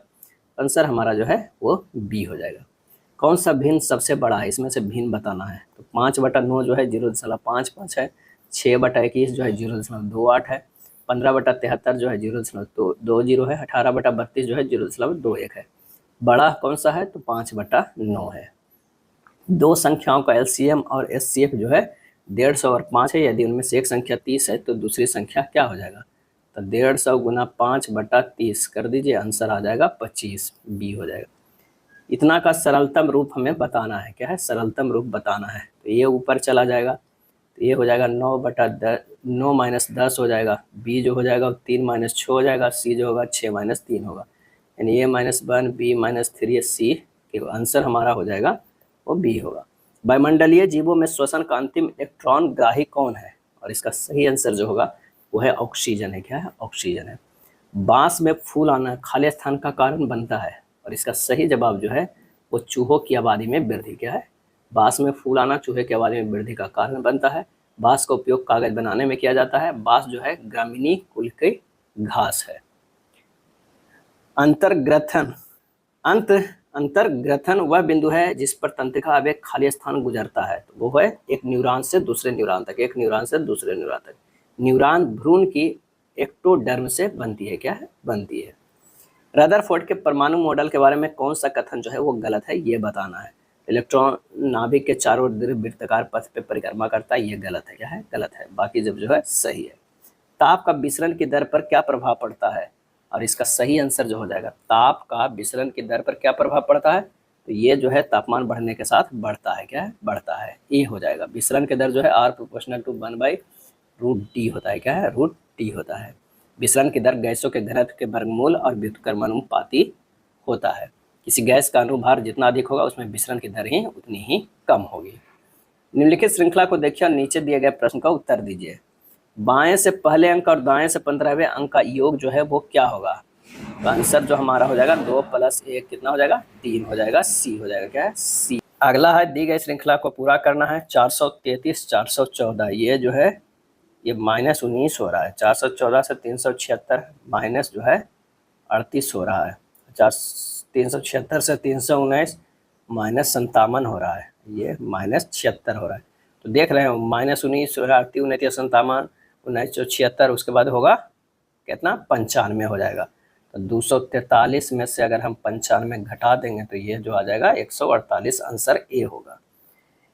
आंसर हमारा जो है वो बी हो जाएगा। कौन सा भिन्न सबसे बड़ा है? इसमें से भिन्न बताना है। तो 5/9 जो है 0.55 है, 6/21 जो है 0.28 है, 15/73 जो है 0.20 है, 18/32 जो है 0.21 है। बड़ा कौन सा है? तो 5/9 है। दो संख्याओं का एलसीएम और एचसीएफ जो है 150 और 5 है। यदि उनमें से एक संख्या 30 है तो दूसरी संख्या क्या हो जाएगा? तो 150 × 5/30 कर दीजिए, आंसर आ जाएगा 25, बी हो जाएगा। इतना का सरलतम रूप हमें बताना है, क्या है सरलतम रूप बताना है। तो ये ऊपर चला जाएगा, तो ये हो जाएगा 9 - 10 हो जाएगा, बी जो हो जाएगा वो 3 - 6 हो जाएगा, सी जो होगा 6 - 3 होगा, यानी ए -1 बी -3 सी के आंसर हमारा हो जाएगा वो बी होगा। वायुमंडलीय जीवों में श्वसन का अंतिम इलेक्ट्रॉन ग्राही कौन है? और इसका सही आंसर जो होगा वो है ऑक्सीजन है। क्या है? ऑक्सीजन है। बांस में फूल आना खाली स्थान का कारण बनता है, और इसका सही जवाब जो है वो चूहों की आबादी में वृद्धि। क्या है? बांस में फूल आना चूहे की आबादी में वृद्धि का कारण बनता है। बांस का उपयोग कागज बनाने में किया जाता है। बांस जो है ग्रामीणी कुल की घास है। अंतर्ग्रथन अंत अंतर्ग्रथन वह बिंदु है जिस पर तंत्रिका आवेग खाली स्थान गुजरता है, तो वो है एक न्यूरॉन से दूसरे न्यूरॉन तक, एक न्यूरॉन से दूसरे न्यूरॉन तक। न्यूरॉन भ्रूण की एक्टोडर्म से बनती है। क्या है? बनती है। रदरफोर्ड के परमाणु मॉडल के बारे में कौन सा कथन जो है वो गलत है, ये बताना है। इलेक्ट्रॉन नाभिक के चारों ओर दीर्घवृत्ताकार पथ पे परिक्रमा करता है, ये गलत है। क्या है? गलत है। बाकी जब जो है सही है। ताप का विसरण की दर पर क्या प्रभाव पड़ता है? और इसका सही आंसर जो हो जाएगा, ताप का विसरण की दर पर क्या प्रभाव पड़ता है, तो ये जो है तापमान बढ़ने के साथ बढ़ता है। क्या है? बढ़ता है। ये हो जाएगा। विसरण की दर जो है R प्रोपोर्शनल टू 1/√D होता है। क्या है? √D होता है। विसरण की दर गैसों के घनत्व के वर्गमूल और व्युत्क्रमानुपाती होता है। किसी गैस का अनुभार जितना अधिक होगा उसमें विसरण की दर ही उतनी ही कम होगी। निम्नलिखित श्रृंखला को देखिए और नीचे दिए गए प्रश्न का उत्तर दीजिए। बाएं से पहले अंक और दाएं से 15वें अंक का योग जो है वो क्या होगा? तो आंसर जो हमारा हो जाएगा 2 + 1 कितना हो जाएगा? 3 हो जाएगा। सी हो जाएगा। क्या है? सी। अगला है दी गई श्रृंखला को पूरा करना है। 433 414 ये जो है ये -19 हो रहा है। 414 से 376 माइनस जो है 38 हो रहा है। 376 से 319 -57 हो रहा है। ये -76 हो रहा है। तो देख रहे हो -19 हो रहा है, 38 29 57 1976, उसके बाद होगा कितना? 95 हो जाएगा। तो 243 में से अगर हम 95 घटा देंगे तो ये जो आ जाएगा 148, आंसर ए होगा।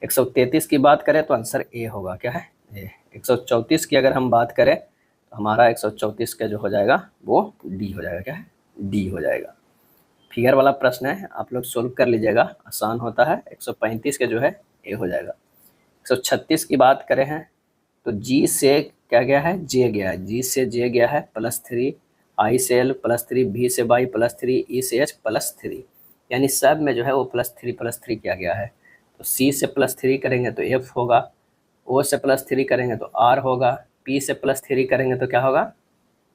133 की बात करें तो आंसर ए होगा। क्या है? ए। 134 की अगर हम बात करें तो हमारा 134 का जो हो जाएगा वो डी हो जाएगा। क्या है? डी हो जाएगा। फिगर वाला प्रश्न है, आप लोग सोल्व कर लीजिएगा, आसान होता है। 135 के जो है ए हो जाएगा। 136 की बात करें हैं तो जी से क्या गया है? जे गया है। जी से जे गया है +3, आई से एल +3, बी से वाई +3, ई से एच +3, यानी सब में जो है वो +3 किया गया है। तो सी से +3 करेंगे तो एफ होगा, ओ से +3 करेंगे तो आर होगा, पी से +3 करेंगे तो क्या होगा?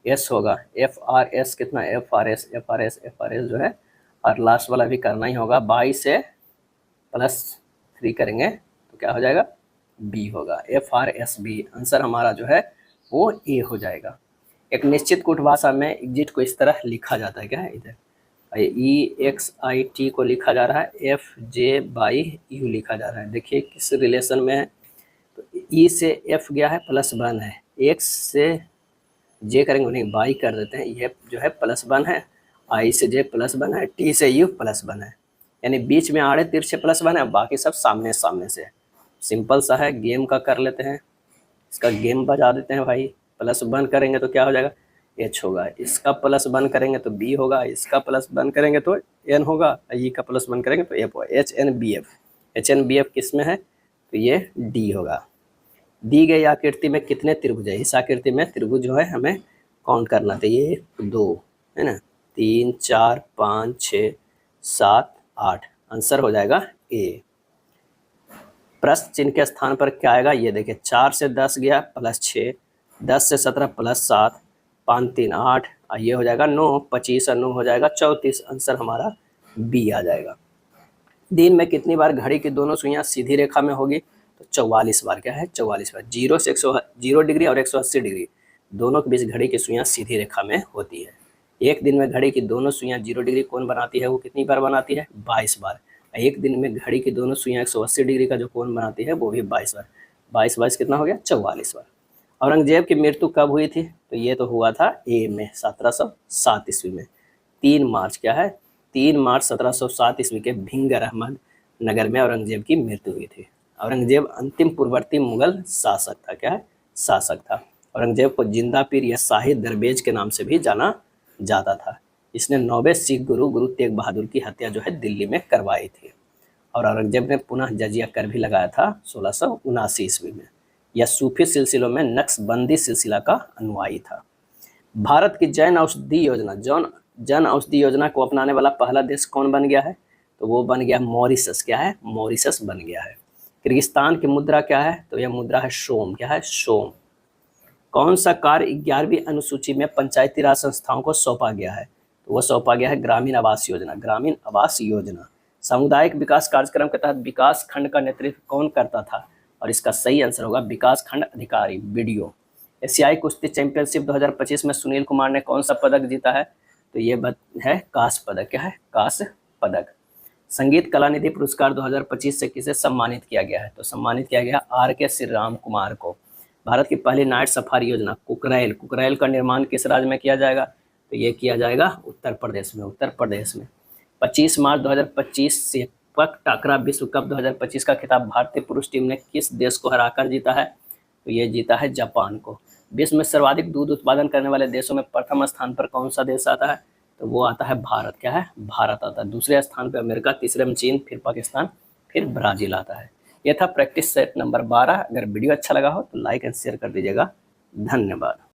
एस होगा। एफ आर एस कितना? एफ आर एस जो है, और लास्ट वाला भी करना ही होगा। बाई से +3 करेंगे तो क्या हो जाएगा? बी होगा। FRSB आंसर हमारा जो है वो ए हो जाएगा। एक निश्चित कूट भाषा में एग्जिट को इस तरह लिखा जाता है। क्या है? इधर EXIT को लिखा जा रहा है, FJ/U लिखा जा रहा है। देखिए किस रिलेशन में है, तो ई से एफ गया है +1 है, एक्स से जे करेंगे नहीं बाई कर देते हैं, ये जो है +1 है, आई से जे +1 है, टी से यू +1 है, यानी बीच में आड़े तिरछे +1 है, बाकी सब सामने सामने से। सिंपल सा है, गेम का कर लेते हैं, इसका गेम बजा देते हैं भाई। +1 करेंगे तो क्या हो जाएगा? एच होगा, इसका +1 करेंगे तो बी होगा, इसका +1 करेंगे तो एन होगा, ई का +1 करेंगे तो एफ होगा। HNBF किस में है? तो ये डी होगा। दी गई आकृति में कितने त्रिभुज है? इस आकृति में त्रिभुज जो है हमें काउंट करना चाहिए, 2 है ना, 3 4 5 6 7 8, आंसर हो जाएगा ए। प्रश्न चिन्ह के स्थान पर क्या आएगा? ये देखिए 4 से 10 गया +6, 10 से 17 +7, 5 3 8, ये हो जाएगा 9, 25 और 9 हो जाएगा 34, आंसर हमारा बी आ जाएगा। दिन में कितनी बार घड़ी की दोनों सुइयां सीधी रेखा में होगी? तो 44 बार। क्या है? 44 बार। 0 डिग्री और 180 डिग्री दोनों के बीच घड़ी की सुइयां सीधी रेखा में होती है। एक दिन में घड़ी की दोनों सुइयां 0 डिग्री कोण बनाती है, वो कितनी बार बनाती है? 22 बार। एक दिन में घड़ी की दोनों सुइयां 180 डिग्री का जो कोण बनाती है वो भी 22 बार। 22 कितना हो गया? 44 बार। औरंगजेब की मृत्यु कब हुई थी? तो ये तो हुआ था ए में 1707 ईस्वी में, 3 मार्च। क्या है? 3 मार्च 1707 ईस्वी के भिंगर अहमद नगर में औरंगजेब की मृत्यु हुई थी। औरंगजेब अंतिम पूर्ववर्ती मुगल शासक था। क्या है? शासक था। औरंगजेब को जिंदा पीर या शाही दरवेज के नाम से भी जाना जाता था। इसने 9वें सिख गुरु तेग बहादुर की हत्या जो है दिल्ली में करवाई थी, और औरंगजेब ने पुनः जजिया कर भी लगाया था 1679 ईस्वी में। या सूफी सिलसिलों में नक्शबंदी सिलसिला का अनुयायी था। भारत की जन औषधि योजना को अपनाने वाला पहला देश कौन बन गया है? तो वो बन गया मॉरिशस। क्या है? मॉरिशस बन गया है। किर्गिस्तान की मुद्रा क्या है? तो यह मुद्रा है सोम। क्या है? सोम। कौन सा कार्य 11वीं अनुसूची में पंचायती राज संस्थाओं को सौंपा गया है? तो वह सौंपा गया है ग्रामीण आवास योजना। ग्रामीण आवास योजना। सामुदायिक विकास कार्यक्रम के तहत विकास खंड का नेतृत्व कौन करता था? और इसका सही आंसर होगा विकास खंड अधिकारी, बीडीओ। एशियाई कुश्ती चैंपियनशिप 2025 में सुनील कुमार ने कौन सा पदक जीता है? तो ये है कांस्य पदक। क्या है? कांस्य पदक। संगीत कलानिधि पुरस्कार 2025 से किसे सम्मानित किया गया है? तो सम्मानित किया गया आर.के. श्रीराम कुमार को। भारत की पहली नाइट सफारी योजना कुकरैल का निर्माण किस राज्य में किया जाएगा? तो ये किया जाएगा उत्तर प्रदेश में। उत्तर प्रदेश में। 25 मार्च 2025 से पक टाकरा विश्व कप 2025 का खिताब भारतीय पुरुष टीम ने किस देश को हराकर जीता है? तो ये जीता है जापान को। विश्व में सर्वाधिक दूध उत्पादन करने वाले देशों में प्रथम स्थान पर कौन सा देश आता है? तो वो आता है भारत। क्या है? भारत आता है। दूसरे स्थान पर अमेरिका, तीसरे में चीन, फिर पाकिस्तान, फिर ब्राजील आता है। यह था प्रैक्टिस सेट नंबर 12। अगर वीडियो अच्छा लगा हो तो लाइक एंड शेयर कर दीजिएगा। धन्यवाद।